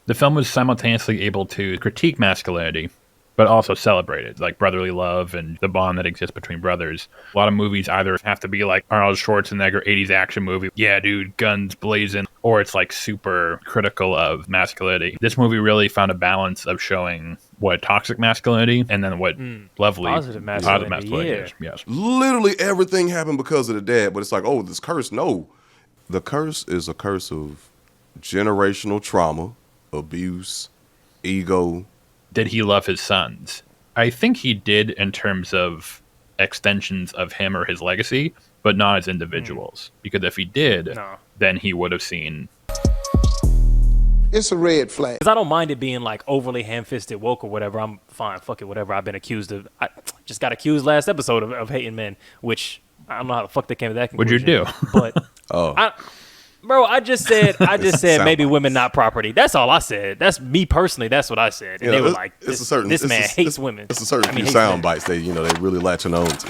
The film was simultaneously able to critique masculinity, but also celebrate it, like brotherly love and the bond that exists between brothers. A lot of movies either have to be like Arnold Schwarzenegger 80s action movie, yeah, dude, guns blazing, or it's like super critical of masculinity. This movie really found a balance of showing what toxic masculinity and then what lovely positive masculinity is. Yes. Literally everything happened because of the dad, but it's like, oh, this curse. No. The curse is a curse of generational trauma, abuse, ego. Did he love his sons? I think he did in terms of extensions of him or his legacy, but not as individuals. Because if he did, then he would have seen... It's a red flag. Because I don't mind it being like overly ham-fisted woke or whatever. I'm fine. Fuck it, whatever. I've been accused of... I just got accused last episode of hating men, which I don't know how the fuck they came to that conclusion. What'd you do? But... Bro, I just said maybe women not property. That's all I said. That's me personally. That's what I said. And they were like, this man hates women. It's a certain few sound bites they really latching on to.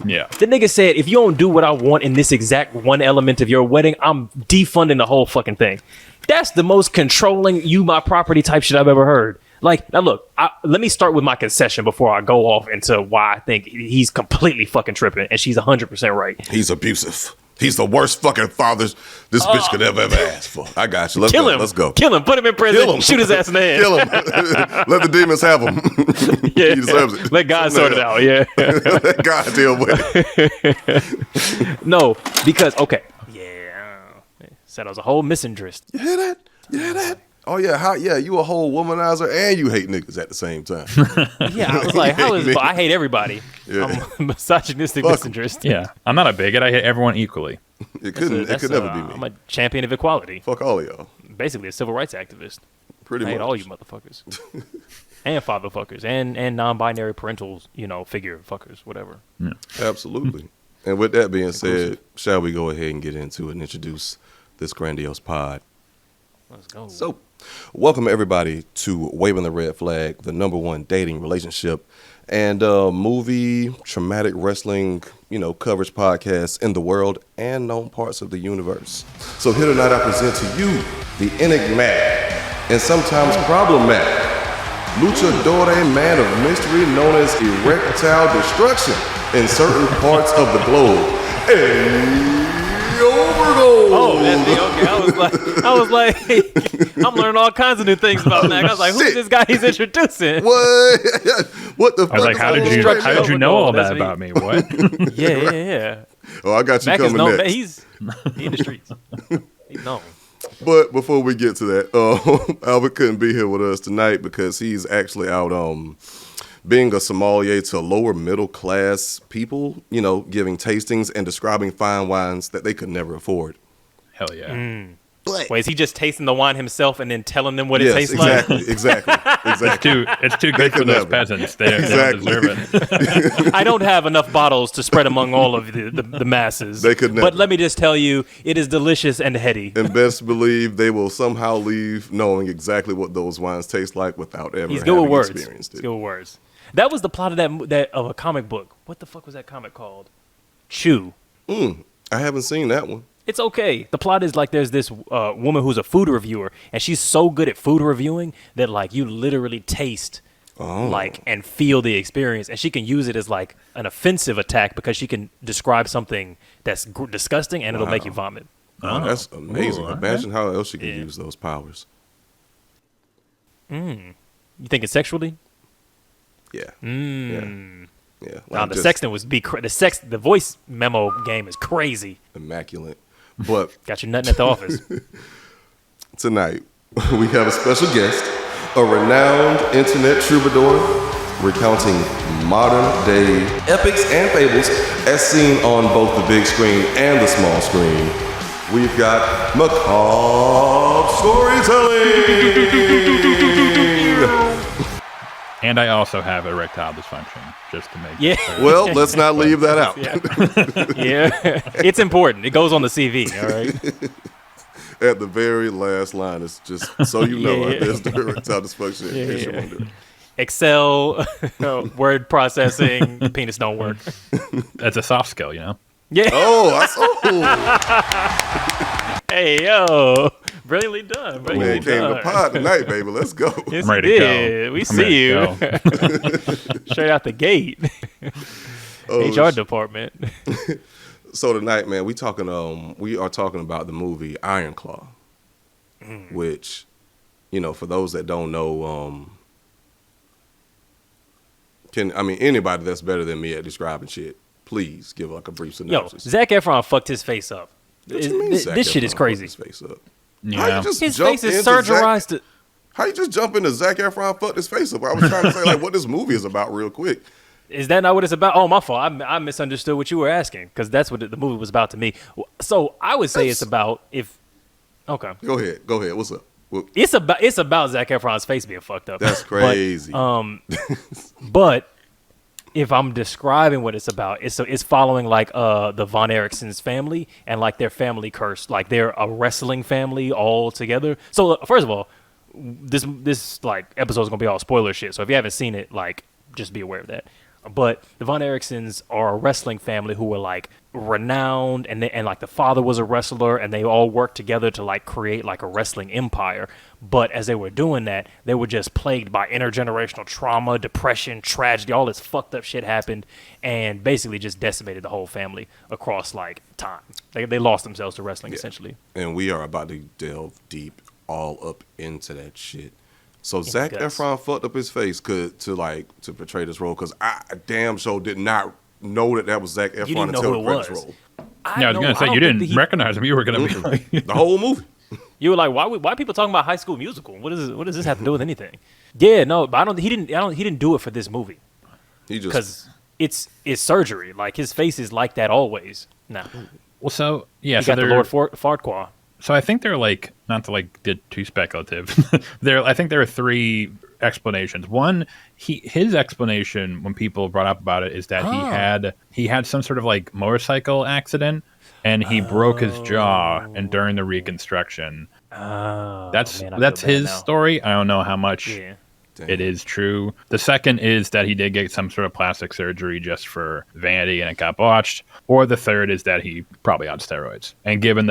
Yeah. The nigga said, if you don't do what I want in this exact one element of your wedding, I'm defunding the whole fucking thing. That's the most controlling you my property type shit I've ever heard. Like, now look, let me start with my concession before I go off into why I think he's completely fucking tripping and she's 100% right. He's abusive. He's the worst fucking father this bitch could ever ask for. I got you. Let's Kill go. him. Let's go. Kill him. Put him in prison. Kill him. Shoot his ass in the head. Kill him. Let the demons have him. Yeah. He deserves it. Let God sort it out. Yeah. Let God deal with it. No, because, okay. Yeah. Said I was a whole misandrist. You hear that? You hear that? Oh, yeah. You a whole womanizer and you hate niggas at the same time. Yeah, I was like, I hate everybody. Yeah. I'm a misogynistic misandrist. Yeah. I'm not a bigot. I hate everyone equally. It could never be me. I'm a champion of equality. Fuck all of y'all. Basically a civil rights activist. Pretty much. I hate all you motherfuckers. And father fuckers. And non-binary parental, figure fuckers, whatever. Yeah. Absolutely. And with that being said, shall we go ahead and get into it and introduce this grandiose pod? Let's go. So, welcome everybody to Waving the Red Flag, the #1 dating, relationship, and movie, traumatic wrestling, coverage podcast in the world and known parts of the universe. So here tonight I present to you the enigmatic and sometimes problematic luchador man of mystery known as erectile destruction in certain parts of the globe. Oh, that's me. Okay, I was like, I'm learning all kinds of new things about Mac. I was like, who's this guy he's introducing? What? What the fuck? I was like, how did you know all that about me? What? Yeah. Oh, I got you Mac coming next. He's in the streets. He's known. But before we get to that, Albert couldn't be here with us tonight because he's actually out being a sommelier to lower middle class people, giving tastings and describing fine wines that they could never afford. Hell yeah. Wait, is he just tasting the wine himself and then telling them what it tastes like? Exactly. It's too good for those peasants. They don't deserve it. I don't have enough bottles to spread among all of the masses. They could never. But let me just tell you, it is delicious and heady. And best believe they will somehow leave knowing exactly what those wines taste like without ever He's good with words. experienced it. He's good with words. That was the plot of of a comic book. What the fuck was that comic called? Chew. I haven't seen that one. It's okay. The plot is like there's this woman who's a food reviewer, and she's so good at food reviewing that like you literally taste and feel the experience, and she can use it as like an offensive attack because she can describe something that's disgusting and it'll make you vomit. Oh, that's amazing. Ooh, Imagine how else she can use those powers. You think it's sexually? Yeah. Yeah. Nah, the sexting was the voice memo game is crazy. Immaculate. But got you nutting at the office. Tonight, we have a special guest, a renowned internet troubadour, recounting modern-day epics and fables as seen on both the big screen and the small screen. We've got macabre storytelling! And I also have erectile dysfunction, just to make it clear. Well, let's not leave that out. Yeah, it's important. It goes on the CV, all right? At the very last line, it's just so you know there's the erectile dysfunction in case you're wondering. Excel, word processing, penis don't work. That's a soft skill, Yeah. Oh, I saw. Hey, yo. Brilliantly done. Man, Brilliantly came to done. the pod tonight, baby. Let's go. Yes, I'm ready he to did. go. We I'm see ready you. to go. Straight out the gate. HR department. So tonight, man, we are talking about the movie Iron Claw, which, for those that don't know, anybody that's better than me at describing shit, please give like a brief Yo, synopsis. Zac Efron fucked his face up. What you mean Zac This shit Efron is crazy. fucked his face up? Yeah. How you just His jump face is into surgerized. How you just jump into Zac Efron fucked his face up? I was trying to say like what this movie is about real quick. Is that not what it's about? Oh, my fault. I misunderstood what you were asking because that's what the movie was about to me. So I would say it's about if. Okay. Go ahead. What's up? It's about Zac Efron's face being fucked up. That's crazy. But if I'm describing what it's about, it's following like the Von Erichsen's family and like their family curse, like they're a wrestling family all together. So first of all, this like episode is gonna be all spoiler shit. So if you haven't seen it, like just be aware of that. But the Von Erichsens are a wrestling family who were like renowned, and like the father was a wrestler, and they all worked together to like create like a wrestling empire. But as they were doing that, they were just plagued by intergenerational trauma, depression, tragedy. All this fucked up shit happened, and basically just decimated the whole family across like time. They lost themselves to wrestling essentially. And we are about to delve deep all up into that shit. So Zac guts. Efron fucked up his face to portray this role because I damn sure did not know that was Zac Efron didn't know until who the it credits was. rolled. Yeah, I was going to say, you didn't recognize him. You were going to be like... The whole movie. You were like, why are people talking about High School Musical? What does this have to do with anything? Yeah, no, but he didn't do it for this movie He just because it's surgery. Like his face is like that always. Nah, Well, so, yeah. he So got the Lord Farquaad. So I think they're like, not to like get too speculative. I think there are three explanations. One, his explanation when people brought up about it is that he had some sort of like motorcycle accident and he broke his jaw, and during the reconstruction. That's his story. I don't know how much it is true. The second is that he did get some sort of plastic surgery just for vanity and it got botched. Or the third is that he probably on steroids. And given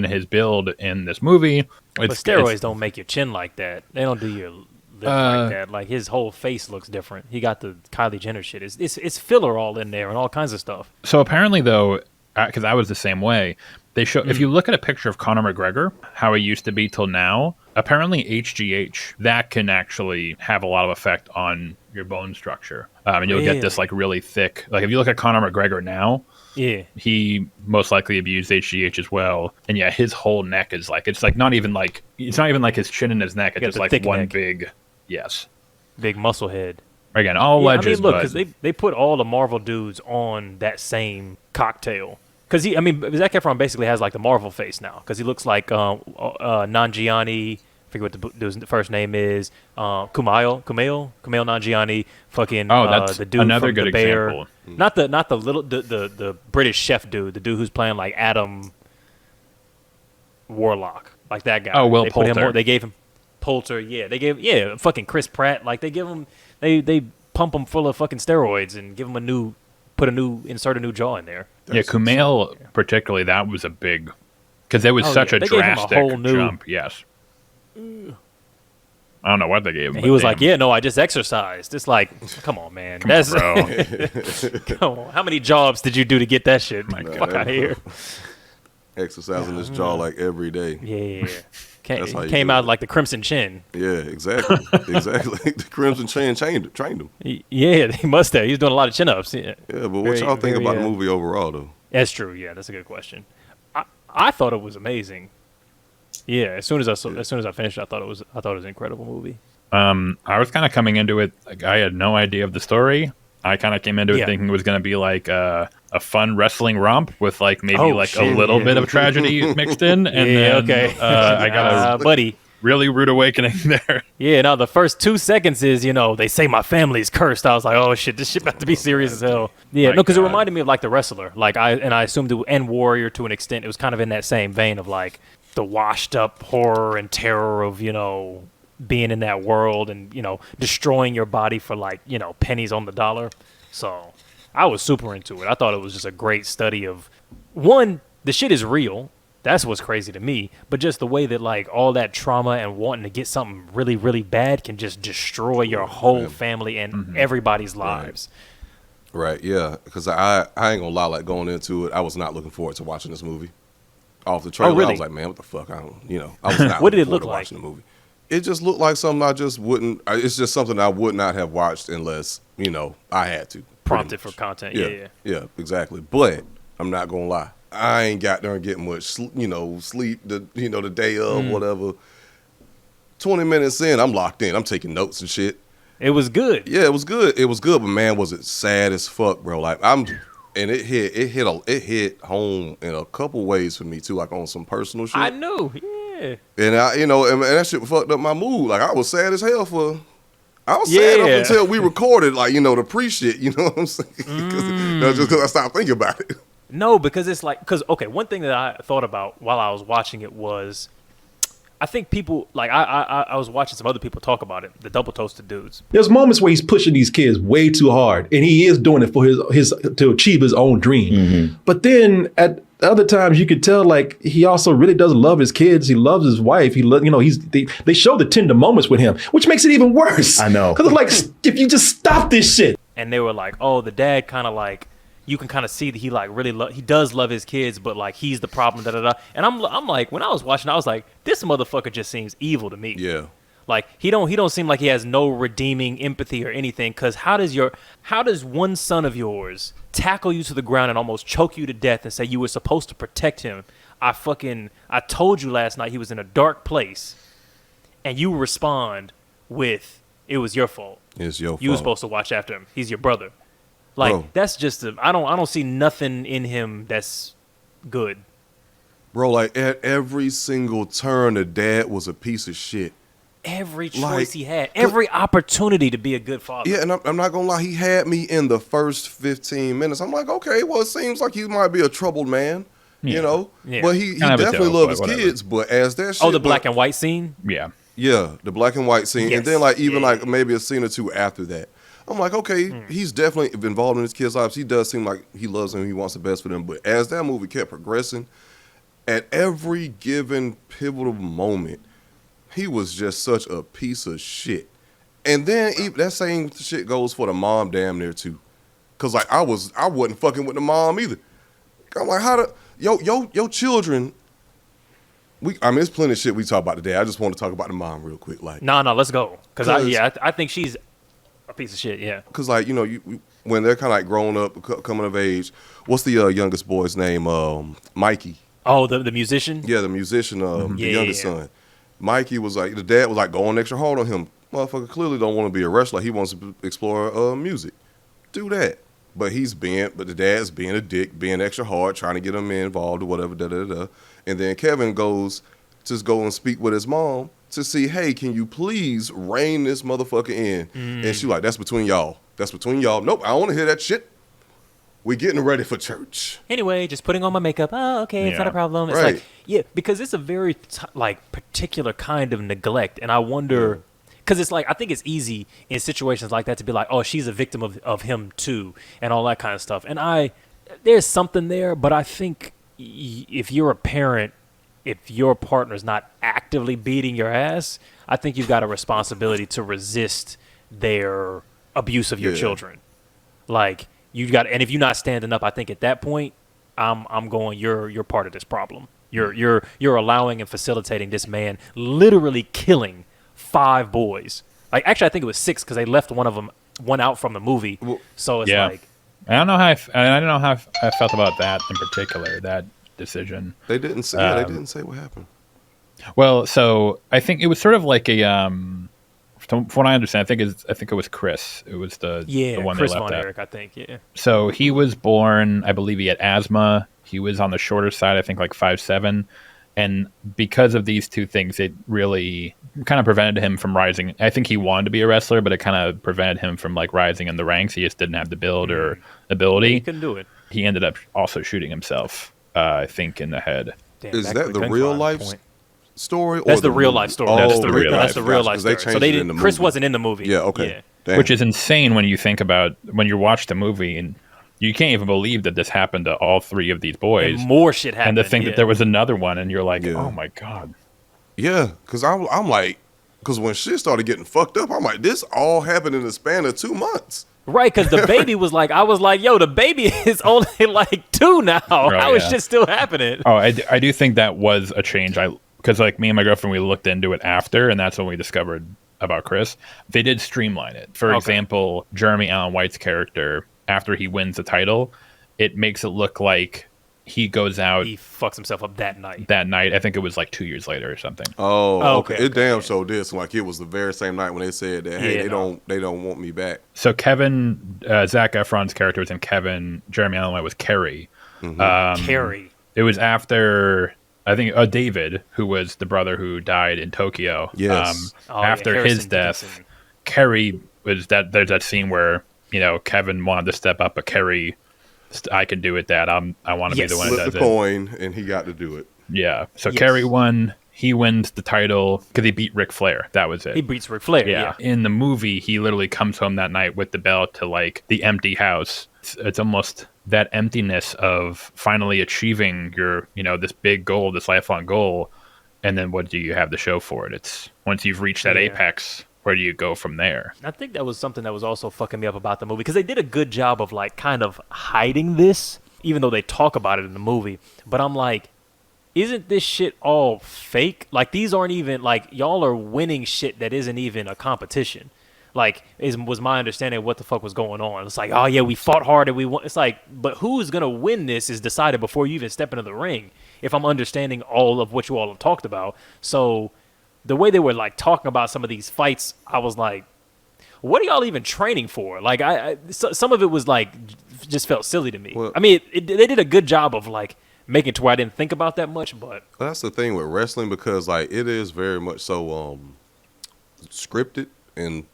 his build in this movie, But steroids don't make your chin like that. They don't do your lip like that. Like his whole face looks different. He got the Kylie Jenner shit. It's filler all in there and all kinds of stuff. So apparently though, because I was the same way, they show if you look at a picture of Conor McGregor, how he used to be till now, apparently HGH, that can actually have a lot of effect on your bone structure. And you'll get this like really thick, like if you look at Conor McGregor now, he most likely abused HGH as well. And yeah, his whole neck is like, it's not even like his chin and his neck. It's just like one neck. Big muscle head. Again, all legends. I mean, look, because they put all the Marvel dudes on that same cocktail. Because Zac Efron basically has like the Marvel face now. Because he looks like Nanjiani. I forget what the dude's first name is. Kumail Nanjiani. Fucking that's the dude another from good The Bear. example. Not the little the British chef dude. The dude who's playing like Adam Warlock, like that guy. Oh, Will Poulter. They gave him Poulter. Yeah, they gave fucking Chris Pratt. Like they give him they pump him full of fucking steroids and give him insert a new jaw in there. Kumail particularly, that was a big, because it was such a drastic jump. Yes. I don't know what they gave him. And he was like, no, I just exercised. It's like, come on, man. Come on, bro. Come on. How many jobs did you do to get that shit? Fuck out of here. Exercising this jaw like every day. Yeah. Came out like the Crimson Chin. Yeah, exactly. The Crimson Chin trained him. Yeah, he must have. He was doing a lot of chin-ups. Yeah, but what y'all think about the movie overall, though? That's true. Yeah, that's a good question. I thought it was amazing. Yeah, as soon as I finished, I thought it was an incredible movie. I was kind of coming into it like I had no idea of the story. I kind of came into it thinking it was going to be like a fun wrestling romp with like maybe a little bit of tragedy mixed in, and I got a buddy really rude awakening there. Yeah, no, the first 2 seconds is they say my family's cursed. I was like, oh shit, this shit about to be serious as hell. Yeah, because it reminded me of like The Wrestler, I assumed and Warrior to an extent. It was kind of in that same vein of like the washed up horror and terror of being in that world and destroying your body for like pennies on the dollar. So I was super into it. I thought it was just a great study of, one, the shit is real, That's what's crazy to me. But just the way that like all that trauma and wanting to get something really, really bad can just destroy your whole family and everybody's lives. Right, yeah. Because I ain't gonna lie, like going into it, I was not looking forward to watching this movie. Off the trailer, really? I was like, man, what the fuck? I was not What did looking it forward look to like? watching the movie. It just looked like something I just wouldn't. It's just something I would not have watched unless I had to. Prompted for content. Yeah. Exactly. But I'm not gonna lie, I ain't got there and get much, sleep the day of whatever. 20 minutes in, I'm locked in. I'm taking notes and shit. It was good. Yeah, it was good. It was good, but man, was it sad as fuck, bro. Like it hit home in a couple ways for me too, like on some personal shit. I knew. Yeah. And and that shit fucked up my mood. Like I was sad as hell sad up until we recorded, like, the pre-shit, you know what I'm saying? Just because I stopped thinking about it. No, because it's like, okay, one thing that I thought about while I was watching it was, I think people, like, I was watching some other people talk about it, the double toasted dudes. There's moments where he's pushing these kids way too hard, and he is doing it for his to achieve his own dream. But then at other times, you could tell like he also really does love his kids. He loves his wife. They show the tender moments with him, which makes it even worse. I know, because it's like if you just stop this shit. And they were like, oh, the dad kind of like, you can kind of see that he like really he does love his kids, but like he's the problem. And I'm like, when I was watching, I was like, this motherfucker just seems evil to me. Yeah. Like he don't seem like he has no redeeming empathy or anything. Because how does one son of yours tackle you to the ground and almost choke you to death and say you were supposed to protect him? I told you last night he was in a dark place, and you respond with, it was your fault. It's your fault. You were supposed to watch after him. He's your brother. Like, bro, that's just I don't see nothing in him that's good. Bro, like at every single turn, the dad was a piece of shit. Every choice he had, every opportunity to be a good father. Yeah, and I'm not gonna lie, he had me in the first 15 minutes. I'm like, okay, well, it seems like he might be a troubled man, Yeah. But he definitely loves his kids. But as that shit, the black and white scene. Yeah, the black and white scene, Yes. and then like even like maybe a scene or two after that. I'm like, okay, he's definitely involved in his kids' lives. He does seem like he loves them. He wants the best for them. But as that movie kept progressing, at every given pivotal moment, he was just such a piece of shit. And then even that same shit goes for the mom damn near too. Cause like I wasn't fucking with the mom either. I'm like, your children. There's plenty of shit we talk about today. I just want to talk about the mom real quick. Like, No, let's go. Cause I think she's a piece of shit. Yeah. Cause like when they're kind of like grown up, coming of age. What's the youngest boy's name? Mikey. Oh, the musician. Yeah, the musician. The youngest son. Mikey was like, the dad was like going extra hard on him. Motherfucker clearly don't want to be a wrestler. He wants to explore music. Do that. But the dad's being a dick, being extra hard, trying to get him involved or whatever, And then Kevin goes to go and speak with his mom to see, hey, can you please rein this motherfucker in? And she's like, that's between y'all. That's between y'all. Nope, I don't want to hear that shit. We getting ready for church. Anyway, just putting on my makeup. Oh, okay, it's not a problem. It's like, because it's a very particular kind of neglect, and I wonder, because it's like, I think it's easy in situations like that to be like, oh, she's a victim of him too, and all that kind of stuff. And there's something there, but I think if you're a parent, if your partner's not actively beating your ass, I think you've got a responsibility to resist their abuse of your children. Like, and if you're not standing up, I think at that point, I'm going, you're part of this problem. You're allowing and facilitating this man literally killing 5 boys. Like, actually, I think it was 6 because they left one out from the movie. So it's like, I don't know how I felt about that in particular, that decision. They didn't say. They didn't say what happened. Well, so I think it was sort of like a from what I understand, I think it was Chris. It was the one Chris they left Von out. Erich, I think. Yeah. So he was born, I believe he had asthma. He was on the shorter side, I think like 5'7", and because of these two things, it really kind of prevented him from rising. I think he wanted to be a wrestler, but it kind of prevented him from like rising in the ranks. He just didn't have the build or ability. He couldn't do it. He ended up also shooting himself, I think, in the head. Damn, Is that the real life story? That's or the real life story. That's the real life. That's the real life story. So they didn't. Chris wasn't in the movie. Yeah. Okay. Yeah. Damn. Which is insane when you think about when you watch the movie and you can't even believe that this happened to all three of these boys. And more shit happened. And to think that there was another one, and you're like, oh my God. Yeah, because I'm like, because when shit started getting fucked up, I'm like, this all happened in the span of 2 months. Right, because the baby was like, I was like, yo, the baby is only like 2 now. How is shit still happening? Oh, I do think that was a change. Because like me and my girlfriend, we looked into it after, and that's when we discovered about Chris. They did streamline it. For example, Jeremy Allen White's character, after he wins the title, it makes it look like he goes out. He fucks himself up that night. I think it was like 2 years later or something. Oh, okay. It damn sure did. So like it was the very same night when they said that, hey, they don't want me back. So Kevin, Zac Efron's character was in Kevin. Jeremy Allen White was Kerry. Kerry. It was after, I think, David, who was the brother who died in Tokyo. Yes. After his death, Dickinson. Kerry was that. There's that scene where Kevin wanted to step up, but Kerry, I can do it, Dad. I want to be the one that Flip does the it. coin, and he got to do it. Yeah. So Kerry won. He wins the title because he beat Ric Flair. That was it. He beats Ric Flair. Yeah. In the movie, he literally comes home that night with the belt to like the empty house. It's almost that emptiness of finally achieving your, this big goal, this lifelong goal. And then what do you have to show for it? It's once you've reached that apex, where do you go from there? I think that was something that was also fucking me up about the movie, because they did a good job of like kind of hiding this, even though they talk about it in the movie. But I'm like, isn't this shit all fake? Like, these aren't even, like, y'all are winning shit that isn't even a competition. Like, was my understanding of what the fuck was going on. It's like, oh yeah, we fought hard and we won. It's like, but who's gonna win this is decided before you even step into the ring, if I'm understanding all of what you all have talked about. So the way they were like talking about some of these fights, I was like, what are y'all even training for? Like, some of it was like, just felt silly to me. Well, I mean, they did a good job of like making it to where I didn't think about that much, but that's the thing with wrestling, because like it is very much so scripted, and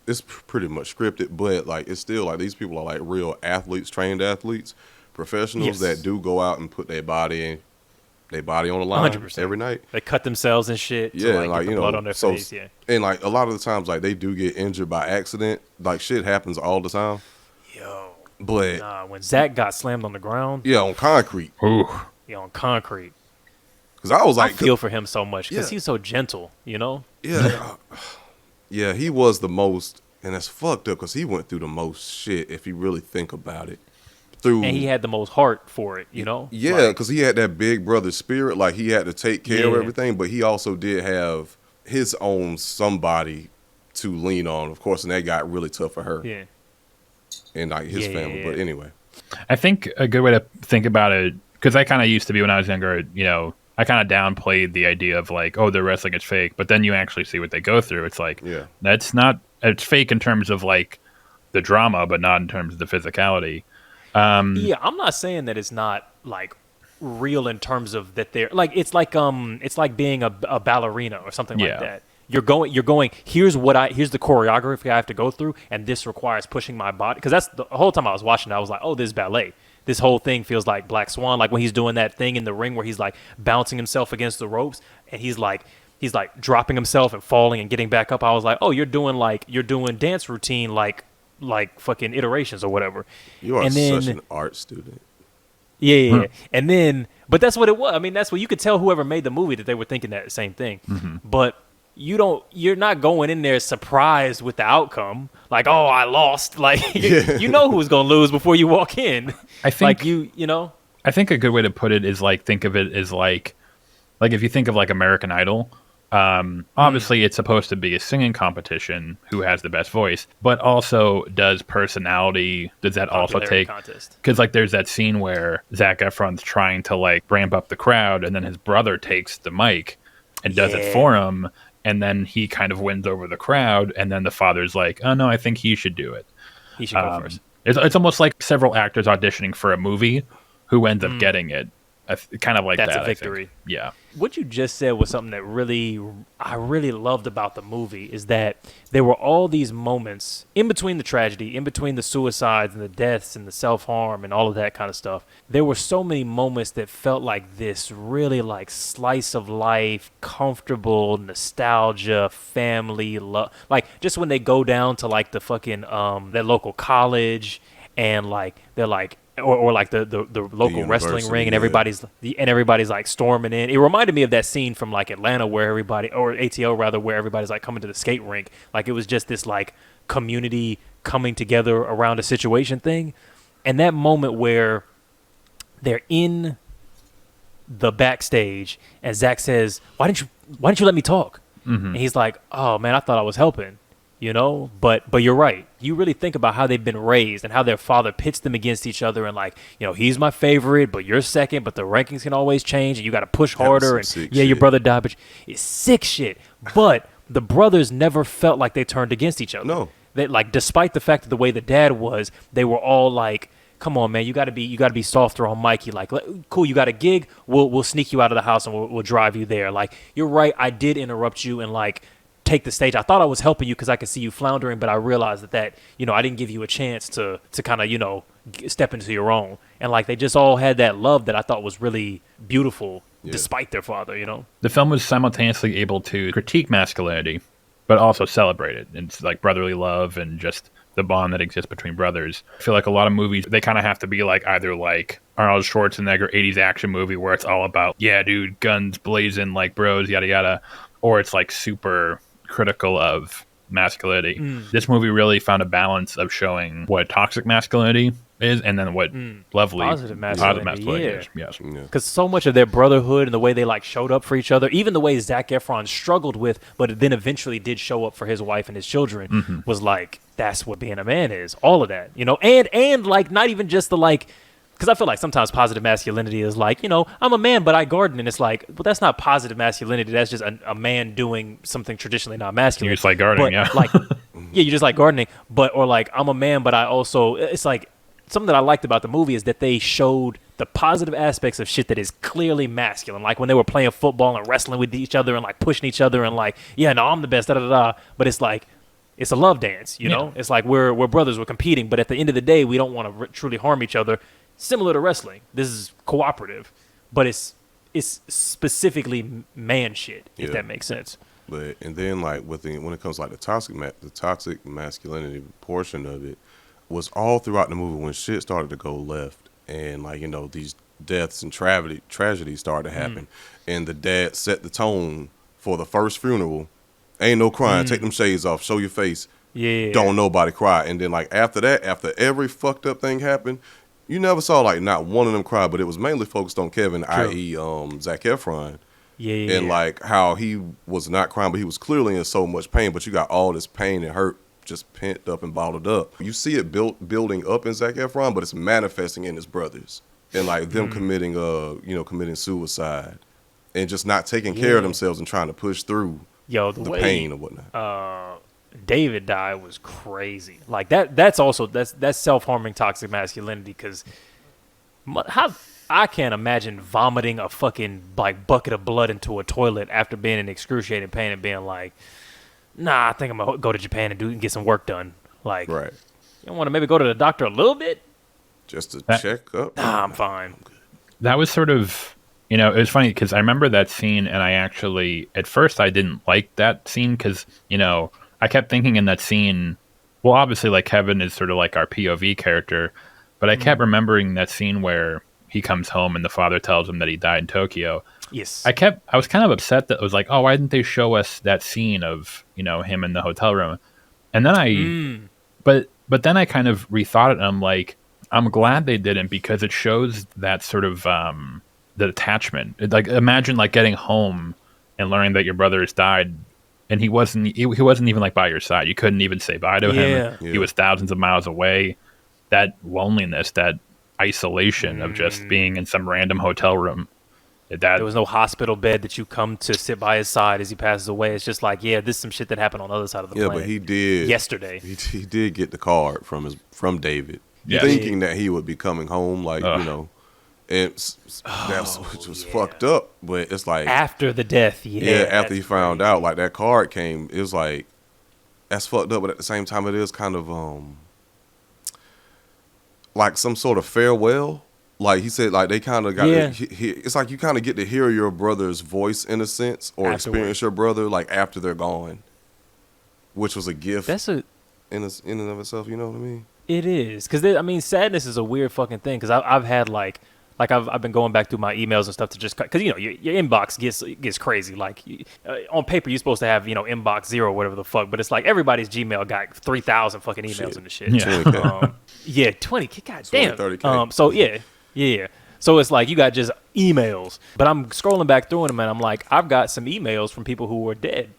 it's pretty much scripted, but like it's still like these people are like real athletes, trained athletes, professionals that do go out and put their body on the line 100%. every night. They cut themselves and shit. Yeah, to, like get the blood on their face. Yeah, and like a lot of the times, like they do get injured by accident. Like shit happens all the time. yo, But when Zach got slammed on the ground, on concrete. Ooh. yeah, on concrete, Because I was like, I feel for him so much because Yeah. he's so gentle, yeah, he was the most, and it's fucked up because he went through the most shit if you really think about it. And he had the most heart for it, Yeah, because he had that big brother spirit. Like he had to take care of Yeah. everything, but he also did have his own somebody to lean on, of course, and that got really tough for her Yeah. and like his family. But anyway, I think a good way to think about it, because I kind of used to be when I was younger, I kind of downplayed the idea of like, oh, the wrestling is fake, but then you actually see what they go through. It's like, it's fake in terms of like the drama, but not in terms of the physicality. Yeah, I'm not saying that it's not like real in terms of that they're like it's like being a ballerina or something like that. You're going here's the choreography I have to go through, and this requires pushing my body, because that's the whole time I was watching it, I was like, oh, this is ballet. This whole thing feels like Black Swan, like when he's doing that thing in the ring where he's like bouncing himself against the ropes and he's like dropping himself and falling and getting back up. I was like, oh, you're doing dance routine like fucking iterations or whatever. you are such an art student. Yeah. And then, but that's what it was. I mean, that's what you could tell whoever made the movie that they were thinking that same thing. But you're not going in there surprised with the outcome. Like, oh, I lost. Like, you know who's going to lose before you walk in. I think like I think a good way to put it is like, think of it as like if you think of like American Idol, obviously it's supposed to be a singing competition, who has the best voice, but also does personality, does that also take, because like there's that scene where Zac Efron's trying to like ramp up the crowd, and then his brother takes the mic and does it for him, and then he kind of wins over the crowd, and then the father's like, oh no, I think he should do it. He should go first. It's almost like several actors auditioning for a movie who ends up getting it. Kind of like that's that. A victory. Yeah. What you just said was something that I really loved about the movie, is that there were all these moments in between the tragedy, in between the suicides and the deaths and the self-harm and all of that kind of stuff. There were so many moments that felt like this really like slice of life, comfortable, nostalgia, family love. Like just when they go down to like the fucking that local college, and like they're like or like the local wrestling ring, and everybody's like storming in. It reminded me of that scene from like Atlanta where everybody, or ATL rather, where everybody's like coming to the skate rink. Like it was just this like community coming together around a situation thing. And that moment where they're in the backstage and Zac says, why didn't you let me talk? And he's like, oh man, I thought I was helping. You know, but you're right. You really think about how they've been raised and how their father pits them against each other, and like, you know, he's my favorite, but you're second, but the rankings can always change, and you got to push harder. And yeah, your brother died, but it's sick shit. But the brothers never felt like they turned against each other. No, they like, despite the fact that the way the dad was, they were all like, come on, man, you got to be softer on Mikey. Like, cool, you got a gig, we'll sneak you out of the house and we'll drive you there. Like, you're right, I did interrupt you and like take the stage. I thought I was helping you because I could see you floundering, but I realized that you know, I didn't give you a chance to kind of, you know, step into your own. And like, they just all had that love that I thought was really beautiful, despite their father, you know. The film was simultaneously able to critique masculinity, but also celebrate it. It's like brotherly love and just the bond that exists between brothers. I feel like a lot of movies, they kind of have to be like either like Arnold Schwarzenegger 80s action movie where it's all about, yeah, dude, guns blazing like bros, yada yada, or it's like super critical of masculinity. This movie really found a balance of showing what toxic masculinity is and then what lovely positive masculinity is. Yes. Because so much of their brotherhood and the way they like showed up for each other, even the way Zac Efron struggled with, but then eventually did show up for his wife and his children, was like, that's what being a man is. All of that, you know, and like not even just the like, because I feel like sometimes positive masculinity is like, you know, I'm a man, but I garden. And it's like, well, that's not positive masculinity. That's just a man doing something traditionally not masculine. You just like gardening, but, like, yeah, you just like gardening. But, or like, I'm a man, but I also, it's like, something that I liked about the movie is that they showed the positive aspects of shit that is clearly masculine. Like when they were playing football and wrestling with each other and like pushing each other and like, yeah, no, I'm the best, da da da. But it's like, it's a love dance, you know? It's like we're brothers, we're competing. But at the end of the day, we don't want to truly harm each other. Similar to wrestling, this is cooperative, but it's specifically man shit, if that makes sense. But and then like when it comes to like the toxic masculinity portion of it was all throughout the movie when shit started to go left and like, you know, these deaths and tragedies started to happen, and the dad set the tone for the first funeral. Ain't no crying. Take them shades off. Show your face. Yeah. Don't nobody cry. And then like after that, after every fucked up thing happened, you never saw like not one of them cry, but it was mainly focused on Kevin, i.e. Zac Efron. Yeah. And like how he was not crying, but he was clearly in so much pain, but you got all this pain and hurt just pent up and bottled up. You see it building up in Zac Efron, but it's manifesting in his brothers. And like them committing suicide and just not taking care of themselves and trying to push through the pain and whatnot. David died was crazy. Like that's self-harming toxic masculinity, because how I can't imagine vomiting a fucking like bucket of blood into a toilet after being in excruciating pain and being like, nah, I think I'm gonna go to Japan and get some work done. Like, right. You don't want to maybe go to the doctor a little bit? Just to check up? Nah, I'm fine. That was sort of, you know, it was funny because I remember that scene, and I actually, at first I didn't like that scene because, you know, I kept thinking in that scene, well, obviously, like, Kevin is sort of like our POV character, but I kept remembering that scene where he comes home and the father tells him that he died in Tokyo. Yes. I was kind of upset that it was like, oh, why didn't they show us that scene of, you know, him in the hotel room? And then but then I kind of rethought it, and I'm like, I'm glad they didn't, because it shows that sort of the attachment. Like, imagine like getting home and learning that your brother has died, and he wasn't even like by your side. You couldn't even say bye to him. He was thousands of miles away. That loneliness, that isolation of just being in some random hotel room. There was no hospital bed that you come to sit by his side as he passes away. It's just like, yeah, this is some shit that happened on the other side of the planet. Yeah, but he did yesterday. He did get the card from David, thinking that he would be coming home, like you know, and which was fucked up. But it's like after the death, after he found out, like that card came, it was like that's fucked up. But at the same time, it is kind of like some sort of farewell. Like he said, like they kind of got it's like you kind of get to hear your brother's voice in a sense, or experience your brother like after they're gone, which was a gift. That's in and of itself. You know what I mean? It is, because I mean, sadness is a weird fucking thing. Because I've had I've been going back through my emails and stuff to just because you know your inbox gets crazy. Like on paper, you're supposed to have inbox 0, whatever the fuck, but it's like everybody's Gmail got 3,000 fucking emails and the shit. Yeah. 20. God damn. 30K. So yeah. So it's like you got just emails, but I'm scrolling back through them and I'm like, I've got some emails from people who were dead.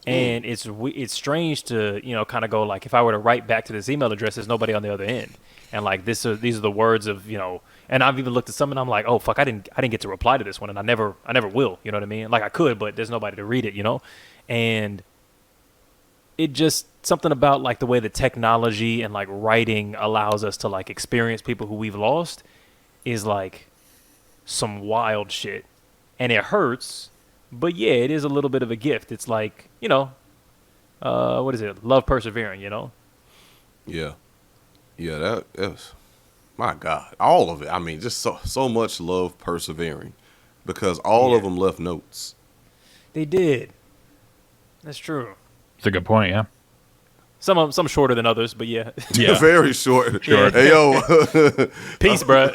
And it's strange to kind of go like, if I were to write back to this email address, there's nobody on the other end, and like these are the words of and I've even looked at some and I'm like, oh fuck, I didn't get to reply to this one, and I never will, you know what I mean? Like I could, but there's nobody to read it, and it just something about like the way the technology and like writing allows us to like experience people who we've lost is like some wild shit, and it hurts. But yeah, it is a little bit of a gift. It's like, what is it? Love persevering, Yeah. Yeah, that is, my God, all of it. I mean, just so much love persevering, because all of them left notes. They did. That's true. It's a good point, yeah. Some shorter than others, but yeah. Very short. Short. Hey, yo. Peace, bro.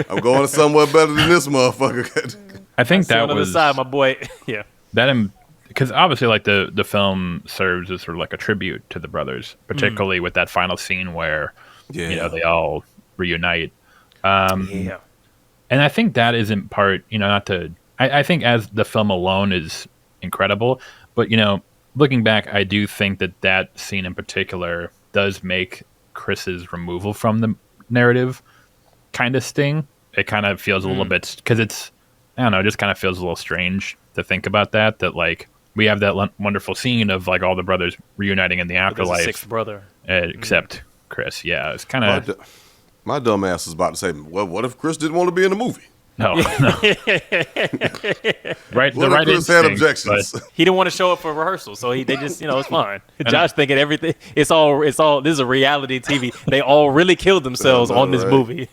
I'm going somewhere better than this motherfucker. I think that on was the side, my boy. Yeah. Because obviously, like the film serves as sort of like a tribute to the brothers, particularly with that final scene where they all reunite. And I think that is in part, not to. I think as the film alone is incredible, but looking back, I do think that scene in particular does make Chris's removal from the narrative kind of sting. It kind of feels a little bit because it's. I don't know, it just kind of feels a little strange to think about that like we have that wonderful scene of like all the brothers reuniting in the afterlife. Sixth brother. Except Chris. Yeah, it's kind of... My dumb ass is about to say, well, what if Chris didn't want to be in the movie? No. Right. What the right Chris had objections? He didn't want to show up for rehearsal, so they just, it's fine. Josh thinking everything, it's all, this is a reality TV. They all really killed themselves on this movie.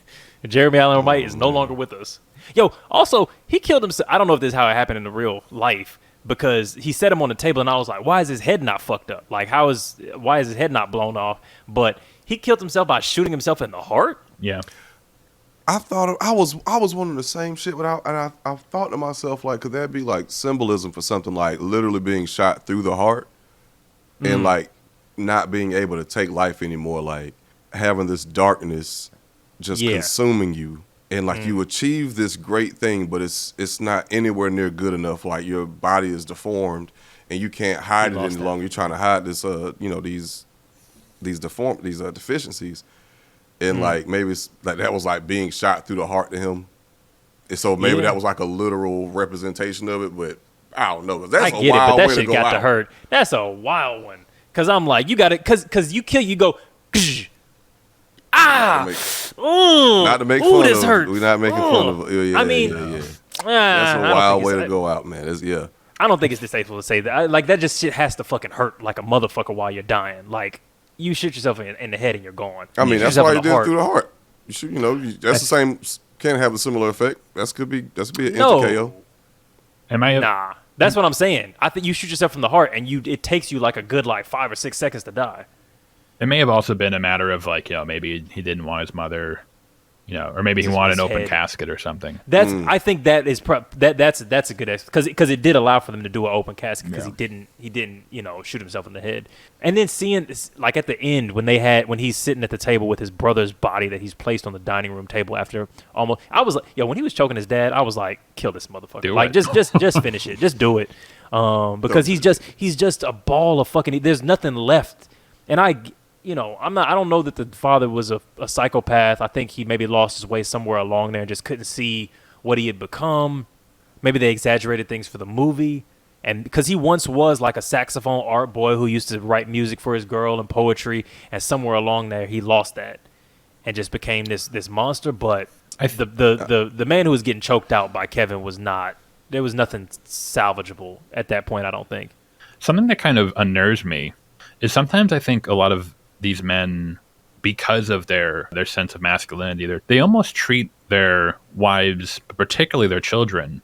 Jeremy Allen White is no longer with us. Yo, also, he killed himself. I don't know if this is how it happened in the real life, because he set him on the table, and I was like, why is his head not fucked up? Like, why is his head not blown off? But he killed himself by shooting himself in the heart? Yeah. I was wondering the same shit, but I thought to myself, like, could that be like symbolism for something like literally being shot through the heart and like not being able to take life anymore, like having this darkness just consuming you, and like you achieve this great thing, but it's not anywhere near good enough. Like your body is deformed and you can't hide it any longer. You're trying to hide this, these deficiencies. And like maybe it's like that was like being shot through the heart to him, and so maybe that was like a literal representation of it. But I don't know. That's I get it, but that shit got to hurt. That's a wild one. Cause I'm like, you got it, cause you kill, you go, not to make fun this of. Hurt. We're not making fun of. Yeah, I mean, that's a wild way to go out, man. I don't think it's distasteful to say that. Like that just shit has to fucking hurt like a motherfucker while you're dying. Like. You shoot yourself in the head and you're gone. I mean, that's why you did it through the heart. You should, that's the same. Can't have a similar effect. That could be an NTKO. Nah, that's what I'm saying. I think you shoot yourself from the heart, and it takes you like a good 5 or 6 seconds to die. It may have also been a matter of maybe he didn't want his mother, or maybe he wanted an open casket or something. That's I think that is that's a good because it did allow for them to do an open casket because he didn't shoot himself in the head. And then seeing like at the end when he's sitting at the table with his brother's body that he's placed on the dining room table after almost, I was like, when he was choking his dad, I was like, kill this motherfucker, just finish it, just do it, because he's just a ball of fucking. There's nothing left, and I don't know that the father was a psychopath. I think he maybe lost his way somewhere along there and just couldn't see what he had become. Maybe they exaggerated things for the movie. And because he once was like a saxophone art boy who used to write music for his girl and poetry, and somewhere along there he lost that and just became this monster. But the man who was getting choked out by Kevin there was nothing salvageable at that point, I don't think. Something that kind of unnerves me is sometimes I think a lot of these men, because of their sense of masculinity, they almost treat their wives, particularly their children,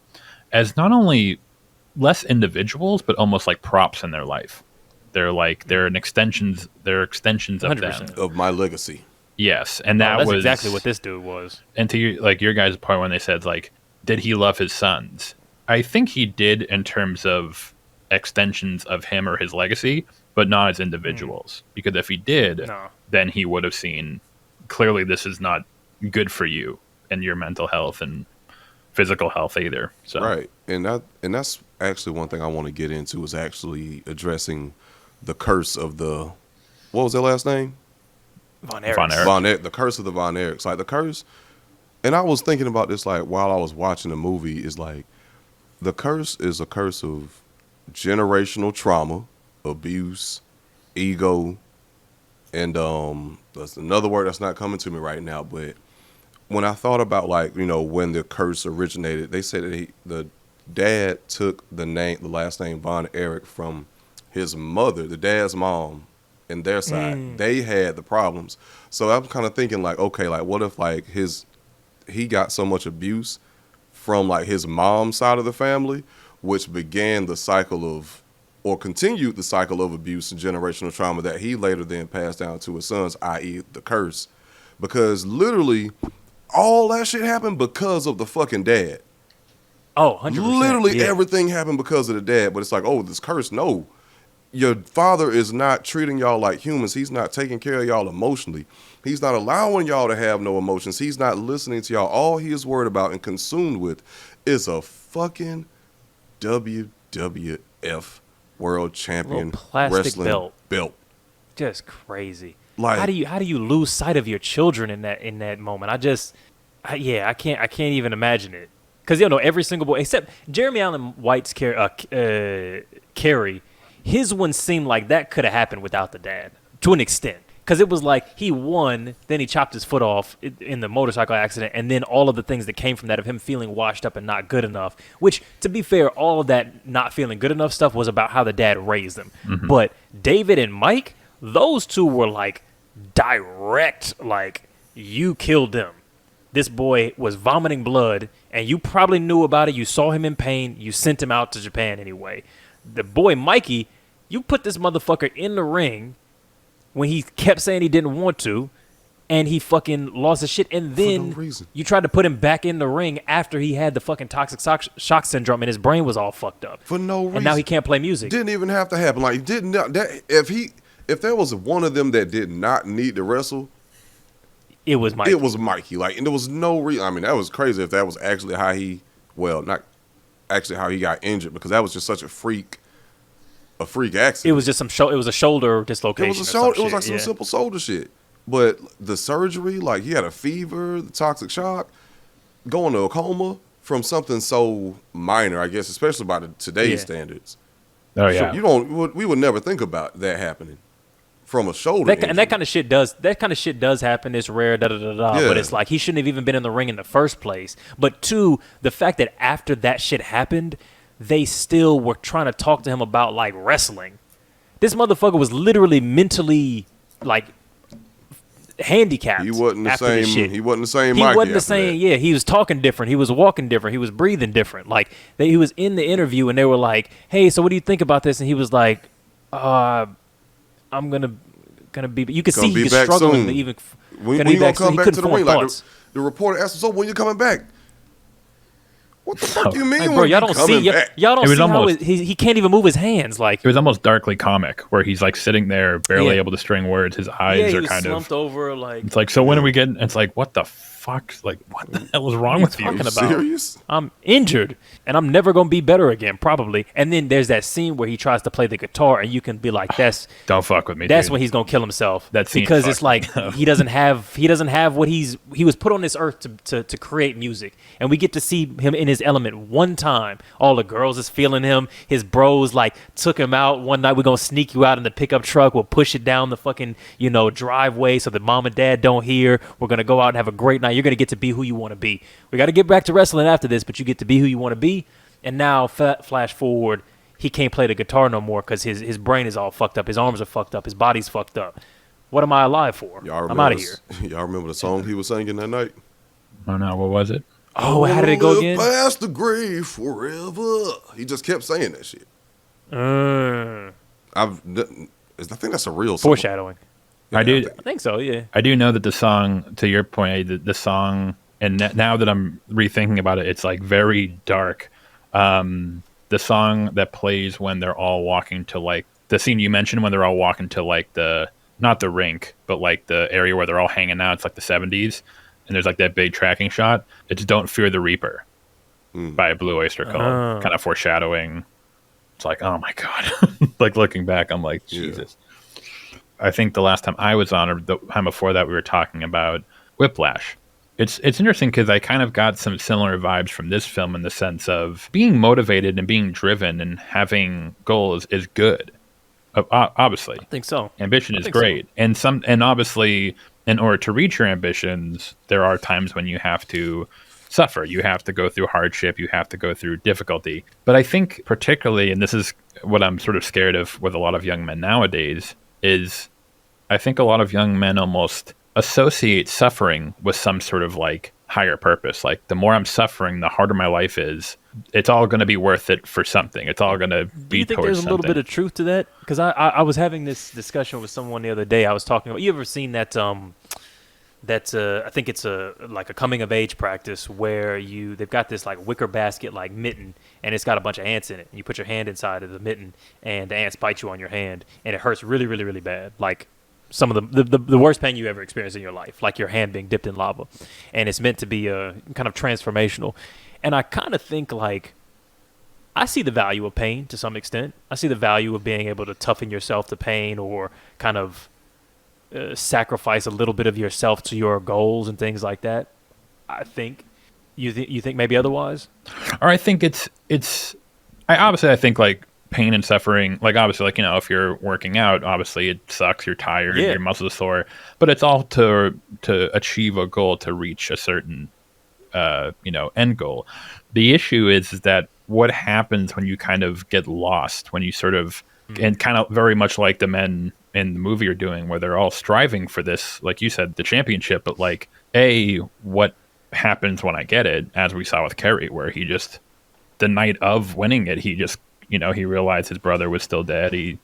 as not only less individuals, but almost like props in their life. They're extensions of 100%. them. Of my legacy. Yes, and that that's was exactly what this dude was. And to your guys' point when they said like, did he love his sons? I think he did in terms of extensions of him or his legacy, but not as individuals. Because if he did, then he would have seen clearly this is not good for you and your mental health and physical health either. So right, and that's actually one thing I want to get into is actually addressing the curse of the, what was their last name? Von Erich. The curse of the Von Erichs. Like the curse, and I was thinking about this like while I was watching the movie, is like the curse is a curse of generational trauma, abuse, ego, and that's another word that's not coming to me right now. But when I thought about like, you know, when the curse originated, they said that the dad took the last name Von Erich from his mother, the dad's mom. And their side, they had the problems. So I'm kind of thinking like, okay, like what if like he got so much abuse from like his mom's side of the family, which began the cycle of, or continued the cycle of abuse and generational trauma that he later then passed down to his sons, i.e. the curse. Because literally all that shit happened because of the fucking dad. Oh, 100%. Literally everything happened because of the dad. But it's like, oh, this curse, no. Your father is not treating y'all like humans. He's not taking care of y'all emotionally. He's not allowing y'all to have no emotions. He's not listening to y'all. All he is worried about and consumed with is a fucking WWF World Champion wrestling belt. Just crazy. Like, how do you lose sight of your children in that moment? I can't even imagine it. Because every single boy except Jeremy Allen White's Kerry. His one seemed like that could have happened without the dad, to an extent. Because it was like he won, then he chopped his foot off in the motorcycle accident, and then all of the things that came from that of him feeling washed up and not good enough, which, to be fair, all of that not feeling good enough stuff was about how the dad raised them. Mm-hmm. But David and Mike, those two were like direct, like, you killed them. This boy was vomiting blood, and you probably knew about it. You saw him in pain. You sent him out to Japan anyway. The boy Mikey, you put this motherfucker in the ring when he kept saying he didn't want to, and he fucking lost his shit. And then you tried to put him back in the ring after he had the fucking toxic shock syndrome and his brain was all fucked up. For no reason. And now he can't play music. Didn't even have to happen. Like, if there was one of them that did not need to wrestle, it was Mikey. It was Mikey. Like, and there was no reason. I mean, that was crazy if that was actually how not actually how he got injured, because that was just such a freak accident. It was just it was a shoulder dislocation. It was like some simple shoulder shit. But the surgery, like he had a fever, the toxic shock, going to a coma from something so minor, I guess, especially by today's standards. Oh yeah. So we would never think about that happening from a shoulder injury. And that kind of shit does happen. It's rare, but it's like he shouldn't have even been in the ring in the first place. But two, the fact that after that shit happened, they still were trying to talk to him about like wrestling. This motherfucker was literally mentally like handicapped. He wasn't the same. Shit. He wasn't the same. He Mikey wasn't the same. Yeah, he was talking different. He was walking different. He was breathing different. Like he was in the interview and they were like, "Hey, so what do you think about this?" And he was like, "I'm gonna be." You could see he was struggling to even. When you gonna come back to the ring? Like the reporter asked him, "So when you coming back?" What the fuck you mean? Hey, bro, y'all don't see how he can't even move his hands. Like it was almost darkly comic, where he's like sitting there, barely able to string words. His eyes are kind of slumped over. Like it's like, so when are we getting? It's like, what the fuck? Like, what the hell is wrong with you? Talking about? Serious? I'm injured, and I'm never gonna be better again, probably. And then there's that scene where he tries to play the guitar, and you can be like, "That's don't fuck with me." That's dude. when he's gonna kill himself. That scene because it's like he doesn't have what he was put on this earth to create music, and we get to see him in his element one time. All the girls is feeling him. His bros like took him out one night. We're gonna sneak you out in the pickup truck. We'll push it down the fucking driveway so that mom and dad don't hear. We're gonna go out and have a great night. You're gonna get to be who you want to be. We got to get back to wrestling after this, but you get to be who you want to be. And now, flash forward, he can't play the guitar no more because his brain is all fucked up. His arms are fucked up. His body's fucked up. What am I alive for? I'm out of here. Y'all remember the song he was singing that night? Oh no, what was it? Oh, how did it go again? Past the grave forever. He just kept saying that shit. I think that's a real song. Foreshadowing. I do. I think so. Yeah. I do know that the song, to your point, the song, and now that I'm rethinking about it, it's like very dark. The song that plays when they're all walking to like the scene you mentioned when they're all walking to like not the rink, but like the area where they're all hanging out. It's like the 70s, and there's like that big tracking shot. It's "Don't Fear the Reaper" by Blue Oyster Cult, kind of foreshadowing. It's like, oh my god! Like looking back, I'm like, Jesus. I think the last time I was on, or the time before that, we were talking about Whiplash. It's interesting because I kind of got some similar vibes from this film in the sense of being motivated and being driven and having goals is good. Obviously, I think so. Ambition is great, so. And obviously, in order to reach your ambitions, there are times when you have to suffer. You have to go through hardship. You have to go through difficulty. But I think particularly, and this is what I'm sort of scared of with a lot of young men nowadays, is I think a lot of young men almost associate suffering with some sort of like higher purpose. Like the more I'm suffering, the harder my life is. It's all going to be worth it for something. It's all going to be towards something. Do you think there's a little bit of truth to that? Because I was having this discussion with someone the other day. I was talking about, you ever seen that, I think it's like a coming of age practice where they've got this like wicker basket like mitten, and it's got a bunch of ants in it. And you put your hand inside of the mitten, and the ants bite you on your hand, and it hurts really, really, really bad. Like some of the worst pain you ever experienced in your life, like your hand being dipped in lava. And it's meant to be kind of transformational. And I kind of think like, I see the value of pain to some extent. I see the value of being able to toughen yourself to pain, or kind of sacrifice a little bit of yourself to your goals and things like that. I think you think maybe otherwise, or I think I think like pain and suffering, like obviously, like, you know, if you're working out, obviously it sucks, you're tired, your muscles are sore, but it's all to achieve a goal, to reach a certain end goal. The issue is that what happens when you kind of get lost, when you sort of and kind of very much like the men in the movie are doing, where they're all striving for this, like you said, the championship, but like, what happens when I get it, as we saw with Kerry, where he just, the night of winning it, he just, he realized his brother was still dead. He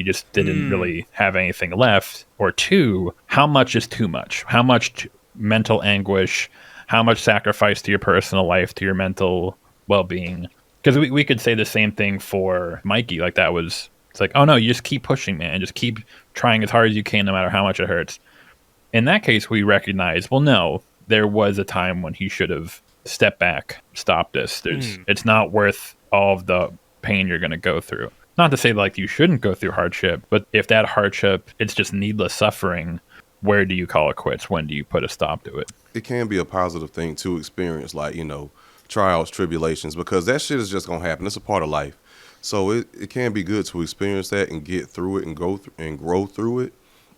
just didn't really have anything left. Or two, how much is too much? How much mental anguish? How much sacrifice to your personal life, to your mental well-being? Because we could say the same thing for Mikey. Like it's like, oh no, you just keep pushing, man. Just keep trying as hard as you can, no matter how much it hurts. In that case, we recognize, well, no, there was a time when he should have stepped back, stopped this. It's not worth all of the pain you're going to go through. Not to say like you shouldn't go through hardship, but if that hardship, it's just needless suffering, where do you call it quits? When do you put a stop to it? It can be a positive thing to experience, like, trials, tribulations, because that shit is just going to happen. It's a part of life. So it can be good to experience that and get through it and grow through it,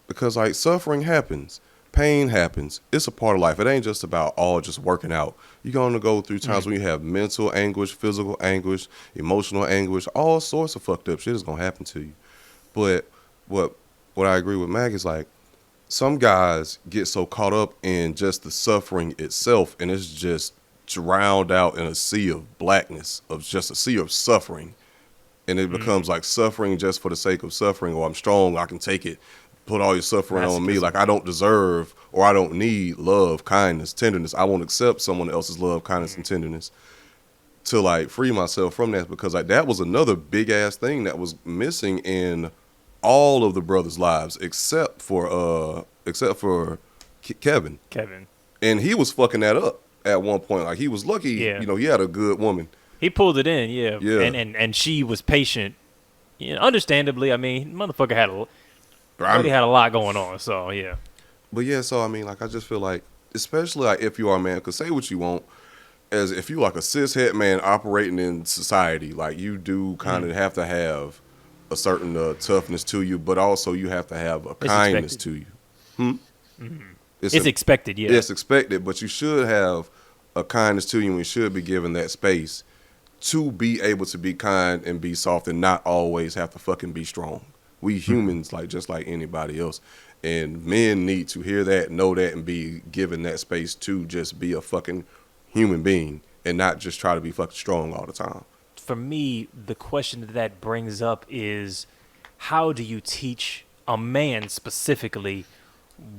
because like suffering happens, pain happens. It's a part of life. It ain't just about all just working out. You're going to go through times when you have mental anguish, physical anguish, emotional anguish, all sorts of fucked up shit is going to happen to you. But what I agree with Mag is like, some guys get so caught up in just the suffering itself, and it's just drowned out in a sea of blackness, of just a sea of suffering. And it becomes like suffering just for the sake of suffering, or I'm strong, I can take it. Put all your suffering on me. Like I don't deserve, or I don't need love, kindness, tenderness. I won't accept someone else's love, kindness, and tenderness to like free myself from that, because like that was another big ass thing that was missing in all of the brothers' lives except for Kevin. And he was fucking that up at one point. Like he was lucky, he had a good woman. He pulled it in, yeah. And she was patient. Understandably, I mean, motherfucker had a lot going on, so yeah. But yeah, so I mean, like I just feel like, especially like if you are a man, because say what you want, as if you like a cishet man operating in society, like you do kind of have to have a certain toughness to you, but also you have to have a kindness to you. It's expected, yeah. It's expected, but you should have a kindness to you, and you should be given that space to be able to be kind and be soft and not always have to fucking be strong. We humans, like just like anybody else, and men need to hear that, know that, and be given that space to just be a fucking human being and not just try to be fucking strong all the time. For me, the question that brings up is, how do you teach a man specifically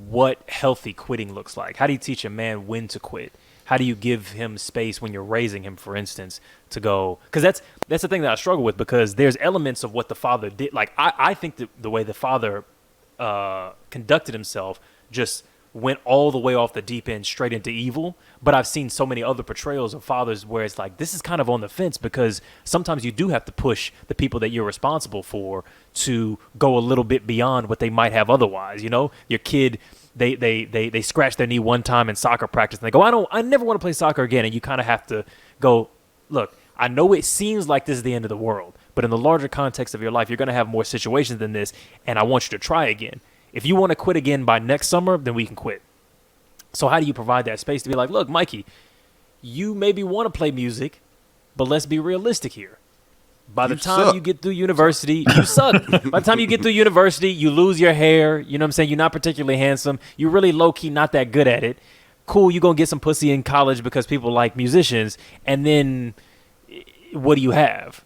what healthy quitting looks like. How do you teach a man when to quit? How do you give him space when you're raising him, for instance, to go? Because that's the thing that I struggle with, because there's elements of what the father did. Like, I think that the way the father conducted himself just went all the way off the deep end straight into evil. But I've seen so many other portrayals of fathers where it's like, this is kind of on the fence, because sometimes you do have to push the people that you're responsible for to go a little bit beyond what they might have otherwise. You know, your kid, they scratch their knee one time in soccer practice and they go, I never want to play soccer again. And you kind of have to go, look, I know it seems like this is the end of the world, but in the larger context of your life, you're going to have more situations than this, and I want you to try again. If you want to quit again by next summer, then we can quit. So how do you provide that space to be like, look, Mikey, you maybe want to play music, but let's be realistic here. By the time you get through university, you suck. By the time you get through university, you lose your hair. You know what I'm saying? You're not particularly handsome. You're really low-key not that good at it. Cool, you're going to get some pussy in college because people like musicians. And then what do you have?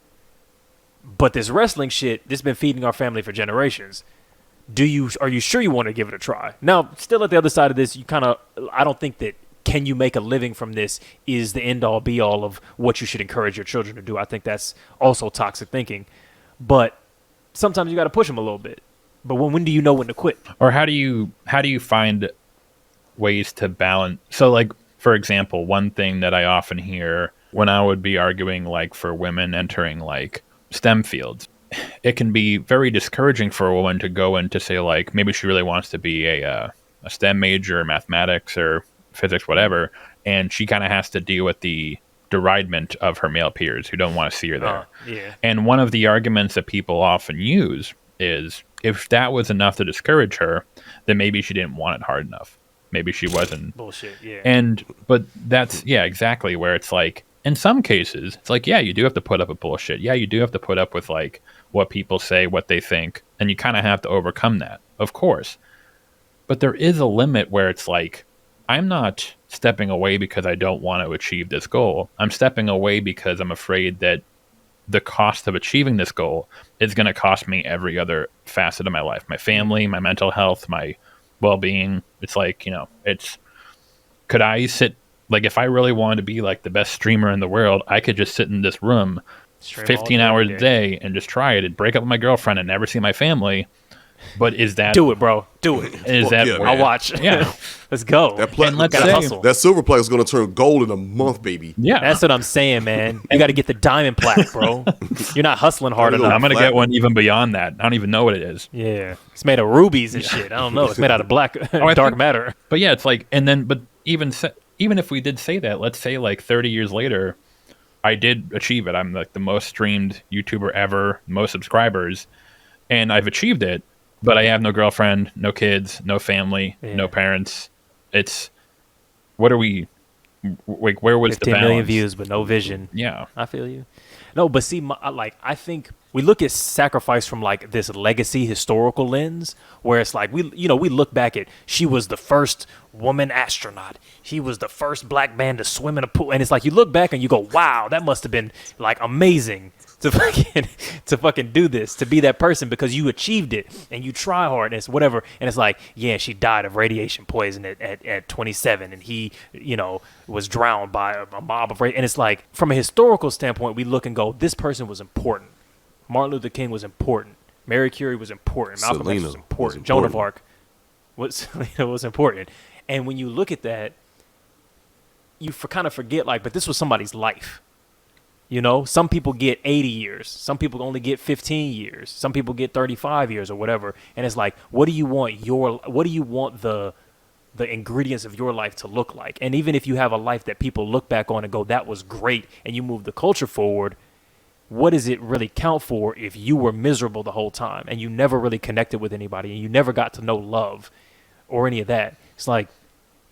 But this wrestling shit, this has been feeding our family for generations. Are you sure you want to give it a try? Now, still at the other side of this, I don't think that can you make a living from this is the end all be all of what you should encourage your children to do. I think that's also toxic thinking. But sometimes you got to push them a little bit. But when do you know when to quit? Or how do you find ways to balance? So, like, for example, one thing that I often hear when I would be arguing, like, for women entering, like, STEM fields, it can be very discouraging for a woman to go into, say, like, maybe she really wants to be a STEM major, or mathematics or physics, whatever, and she kind of has to deal with the deridement of her male peers who don't want to see her there. Yeah. And one of the arguments that people often use is, if that was enough to discourage her, then maybe she didn't want it hard enough. Maybe she wasn't. Bullshit, yeah. But that's, yeah, exactly, where it's like, in some cases, it's like, yeah, you do have to put up with bullshit. Yeah, you do have to put up with, like, what people say, what they think, and you kind of have to overcome that, of course. But there is a limit where it's like, I'm not stepping away because I don't want to achieve this goal. I'm stepping away because I'm afraid that the cost of achieving this goal is going to cost me every other facet of my life, my family, my mental health, my well-being. It's like, you know, could I sit, like, if I really wanted to be like the best streamer in the world, I could just sit in this room 15 hours a day and just try it and break up with my girlfriend and never see my family. But is that... Do it, bro. Do it. Is that... Yeah, I'll watch. Yeah. Let's go. That silver plaque is going to turn gold in a month, baby. Yeah. That's what I'm saying, man. You got to get the diamond plaque, bro. You're not hustling hard enough. I'm going to get one even beyond that. I don't even know what it is. Yeah. It's made of rubies and shit. I don't know. It's made out of dark matter. But yeah, it's like... And then... But even if we did say that, let's say like 30 years later, I did achieve it. I'm like the most streamed YouTuber ever, most subscribers, and I've achieved it. But I have no girlfriend, no kids, no family, no parents. It's, what are we, like, where was the 15 balance? million views, but no vision. Yeah. I feel you. No, but see, I think we look at sacrifice from like this legacy historical lens, where it's like, we look back at, she was the first woman astronaut. He was the first black man to swim in a pool. And it's like, you look back and you go, wow, that must have been like amazing to fucking do this, to be that person, because you achieved it and you try hard and it's whatever. And it's like, yeah, she died of radiation poison at 27, and he, was drowned by a mob of and it's like, from a historical standpoint, we look and go, this person was important. Martin Luther King was important. Mary Curie was important. Malcolm X was important. Joan of Arc was important. And when you look at that, you kind of forget, like, but this was somebody's life. Some people get 80 years. Some people only get 15 years. Some people get 35 years or whatever. And it's like, what do you want the ingredients of your life to look like? And even if you have a life that people look back on and go, that was great, and you move the culture forward, what does it really count for if you were miserable the whole time and you never really connected with anybody and you never got to know love or any of that? It's like,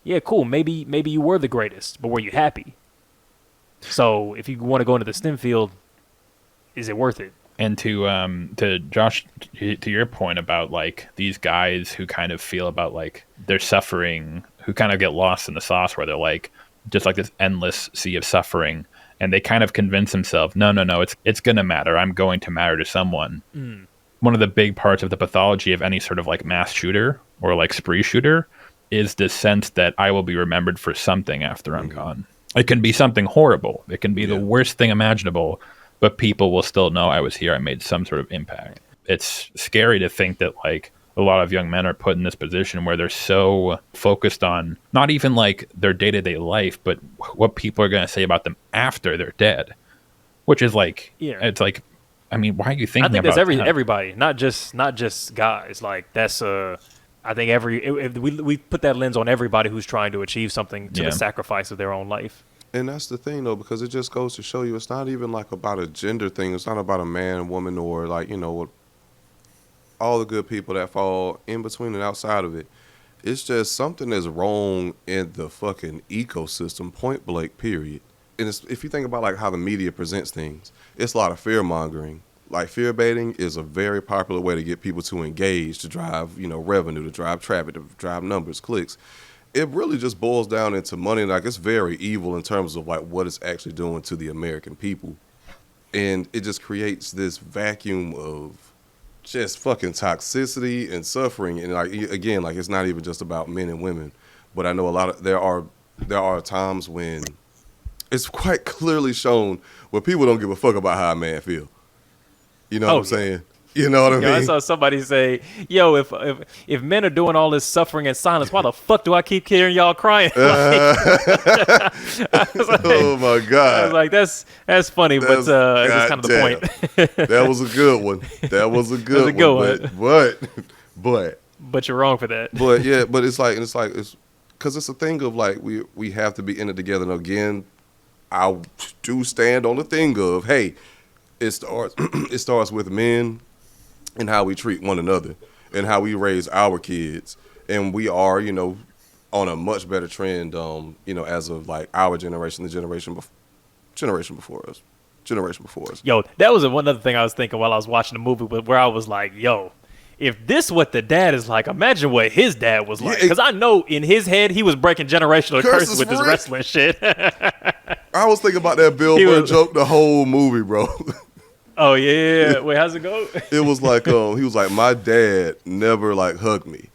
yeah, cool. Maybe you were the greatest, but were you happy? So if you want to go into the STEM field, is it worth it? And to Josh, to your point about like these guys who kind of feel about like they're suffering, who kind of get lost in the sauce, where they're like just like this endless sea of suffering, and they kind of convince themselves, no, it's gonna matter. I'm going to matter to someone. one of the big parts of the pathology of any sort of like mass shooter or like spree shooter is the sense that I will be remembered for something after I'm gone. It can be something horrible. It can be the worst thing imaginable, but people will still know I was here. I made some sort of impact. It's scary to think that like a lot of young men are put in this position where they're so focused on not even like their day-to-day life, but what people are going to say about them after they're dead, which is like, it's like, I mean, why are you thinking about that? I think that's everybody, not just guys. Like that's I think we put that lens on everybody who's trying to achieve something to the sacrifice of their own life. And that's the thing, though, because it just goes to show you it's not even like about a gender thing. It's not about a man, woman, or like, you know, all the good people that fall in between and outside of it. It's just something that's wrong in the fucking ecosystem, point blank, period. And if you think about like how the media presents things, it's a lot of fear mongering. Like fear baiting is a very popular way to get people to engage, to drive, you know, revenue, to drive traffic, to drive numbers, clicks. It really just boils down into money. Like it's very evil in terms of like what it's actually doing to the American people. And it just creates this vacuum of just fucking toxicity and suffering. And like, again, like it's not even just about men and women, but I know there are times when it's quite clearly shown where people don't give a fuck about how a man feel. You know what I'm saying? You know what I mean? I saw somebody say, "Yo, if men are doing all this suffering in silence, why the fuck do I keep hearing y'all crying?" Like, oh my god! I was like, "That's funny," but it's kind of the point. That was a good one. That was a good one. But you're wrong for that. But yeah, but it's because it's a thing of like we have to be in it together. And again, I do stand on the thing of, hey, it starts with men and how we treat one another and how we raise our kids. And we are, you know, on a much better trend, you know, as of like our generation, the generation before us. Yo, that was one other thing I was thinking while I was watching the movie, where I was like, yo, if this what the dad is like, imagine what his dad was like. Because I know in his head, he was breaking generational curses with this wrestling shit. I was thinking about that Bill Burr joke the whole movie, bro. Oh, yeah. Wait, how's it go? It was like, he was like, my dad never like hugged me.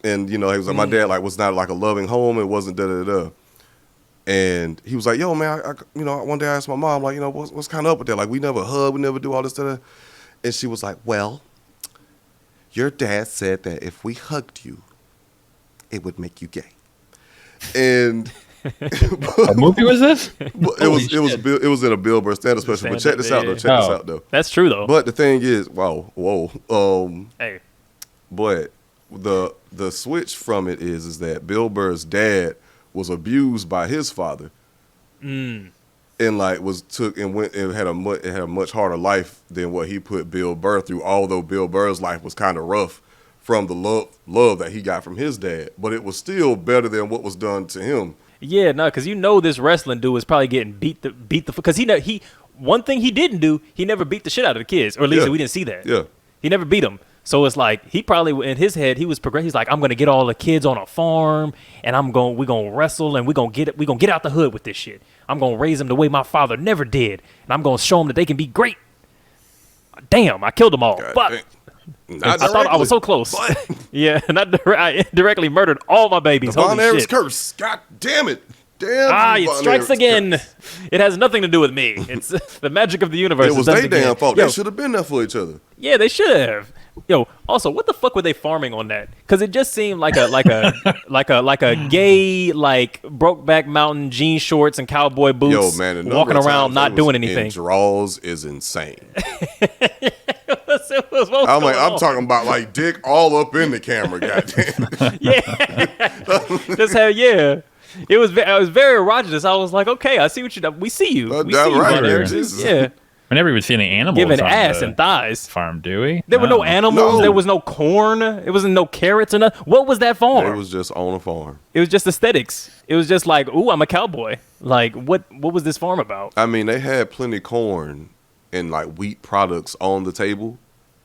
And, you know, he was like, my dad like was not like a loving home. It wasn't da-da-da. And he was like, yo, man, you know, one day I asked my mom, like, you know, what's kind of up with that? Like, we never hug, we never do all this stuff. And she was like, well, your dad said that if we hugged you, it would make you gay. And what movie was this? It was in a Bill Burr stand-up special. But check this out though. That's true though. But the thing is, whoa. Hey. But the switch from it is that Bill Burr's dad was abused by his father. And like it had a much harder life than what he put Bill Burr through, although Bill Burr's life was kind of rough from the love that he got from his dad, but it was still better than what was done to him. Yeah, no, because you know this wrestling dude was probably getting beat because he one thing he didn't do, he never beat the shit out of the kids, or at least we didn't see that. Yeah, he never beat them. So it's like he probably in his head he was progressing. He's like, I'm gonna get all the kids on a farm, and we're gonna wrestle, and we're gonna get out the hood with this shit. I'm gonna raise them the way my father never did, and I'm gonna show them that they can be great. Damn, I killed them all. But I thought I was so close. Yeah, I indirectly murdered all my babies. The Von Erich curse. God damn it. Damn. It strikes again. Curse. It has nothing to do with me. It's the magic of the universe. It was their damn fault. They should have been there for each other. Yeah, they should have. Yo, also, what the fuck were they farming on that? Because it just seemed like a gay Brokeback Mountain jean shorts and cowboy boots. Yo, man, walking around not doing anything. Draws is insane. I'm talking about like dick all up in the camera, goddamn. Yeah, just have It was very erogenous. I was like, okay, I see what you do. We see you. We see you, Von Erich. Yeah. I never even seen any animals giving on ass the and thighs farm, do we? There were no animals. No. There was no corn. It wasn't no carrots or nothing. What was that farm? It was just on a farm. It was just aesthetics. It was just like, ooh, I'm a cowboy. Like, what was this farm about? I mean, they had plenty corn and like wheat products on the table,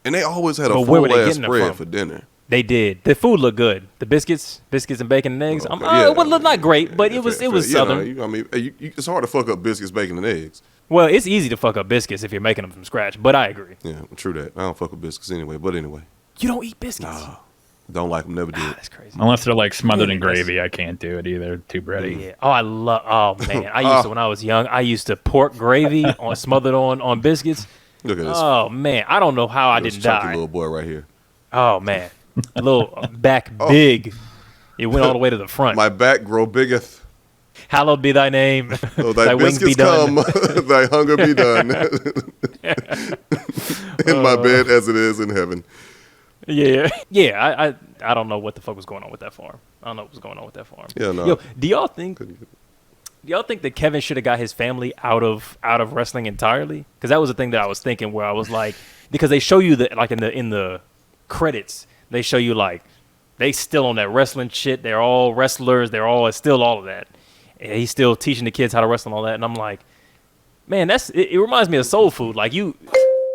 and they always had a full-ass spread for dinner. They did. The food looked good. The biscuits and bacon and eggs. Okay. It was not great, but it was southern. I mean, it's hard to fuck up biscuits, bacon, and eggs. Well, it's easy to fuck up biscuits if you're making them from scratch, but I agree. Yeah, true that. I don't fuck with biscuits anyway. But anyway, You don't eat biscuits? nah, don't like them. Never did. That's crazy. Unless they're like smothered in Really? gravy, I can't do it either. Too bready. Yeah. Oh, oh man, I used to when I was young. I used to pork gravy on smothered on biscuits. Look at this. Oh man, I don't know how I This didn't chunky die. little boy right here. Oh man, a little back big. It went all the way to the front. My back grow bigeth. Hallowed be thy name. Oh, thy wings be biscuits come, done. thy hunger be done. In my bed as it is in heaven. Yeah, yeah. I don't know what the fuck was going on with that farm. I don't know what was going on with that farm. Yeah, no. Yo, do y'all think that Kevin should have got his family out of wrestling entirely? Because that was the thing that I was thinking, where I was like, because they show you that, like in the credits, they show you like they still on that wrestling shit. They're all wrestlers. They're all still all of that. And he's still teaching the kids how to wrestle and all that. And I'm like, man, it reminds me of soul food. Like you.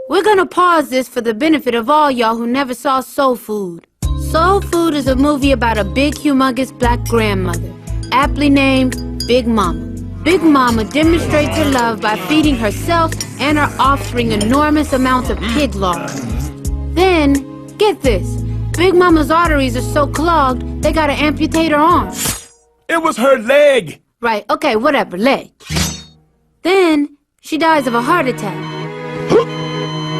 We're gonna pause this for the benefit of all y'all who never saw Soul Food. Soul Food is a movie about a big, humongous black grandmother, aptly named Big Mama. Big Mama demonstrates her love by feeding herself and her offspring enormous amounts of pig lard. Then, get this, Big Mama's arteries are so clogged, they gotta amputate her arm. It was her leg. Right, okay, whatever, leg. Then, she dies of a heart attack.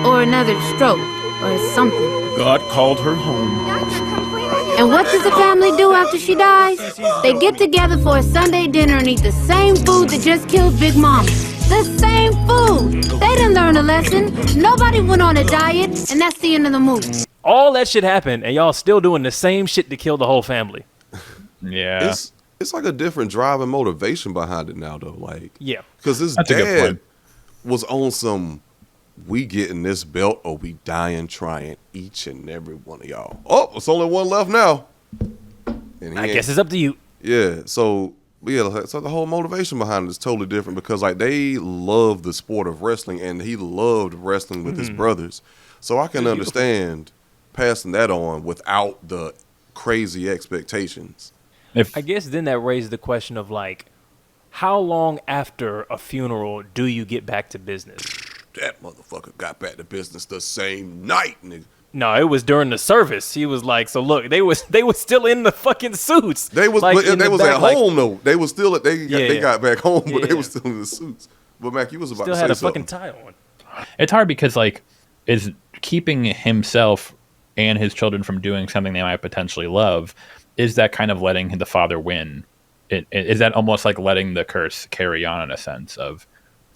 Or another stroke, or something. God called her home. And what does the family do after she dies? They get together for a Sunday dinner and eat the same food that just killed Big Mama. The same food! They didn't learn a lesson. Nobody went on a diet, and that's the end of the movie. All that shit happened, and y'all still doing the same shit to kill the whole family. Yeah. It's like a different drive and motivation behind it now, though. Like, Yeah. because his That's a good dad point. was on some, we getting this belt or we dying trying, each and every one of y'all. Oh, it's only one left now. And I guess it's up to you. yeah. So yeah, so the whole motivation behind it is totally different because like they love the sport of wrestling and he loved wrestling with his brothers. So I can understand passing that on without the crazy expectations. I guess then that raises the question of like, how long after a funeral do you get back to business? That motherfucker got back to business the same night, nigga. No, it was during the service. He was like, so look, they was still in the fucking suits. They was like, but in they the was back, at like, home though. They was still they got back home, but they Yeah. was still in the suits. But Mac, you was about Still to had say a something. fucking tie on. It's hard because like is keeping himself and his children from doing something they might potentially love, is that kind of letting the father win? Is that almost like letting the curse carry on in a sense of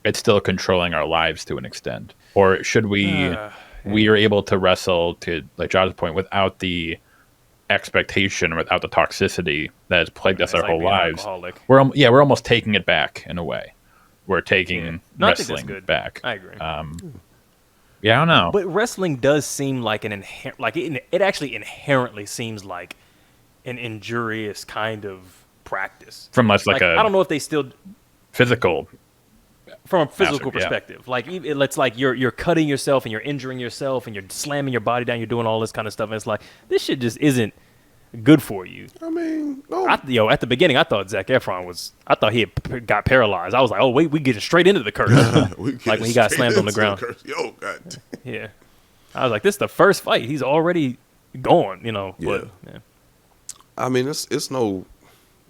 it's still controlling our lives to an extent? Or should we are able to wrestle, to like Josh's point, without the expectation, without the toxicity that has plagued us It's our like whole being lives? alcoholic. We're almost taking it back in a way. We're taking No, I think that's wrestling good. back. I agree. Yeah, I don't know. But wrestling does seem like it actually inherently seems like an injurious kind of practice. From much like a I don't know if they still physical. from a physical Aspect, yeah. perspective. Like it's like you're cutting yourself and you're injuring yourself and you're slamming your body down. You're doing all this kind of stuff. And it's like this shit just isn't good for you. I mean, no. At the beginning, I thought Zac Efron I thought he had got paralyzed. I was like, oh wait, we getting straight into the curse. We like get when he got straight slammed on the into ground. curse. Yo, god. Yeah, I was like, this is the first fight. He's already gone. But yeah. I mean, it's no.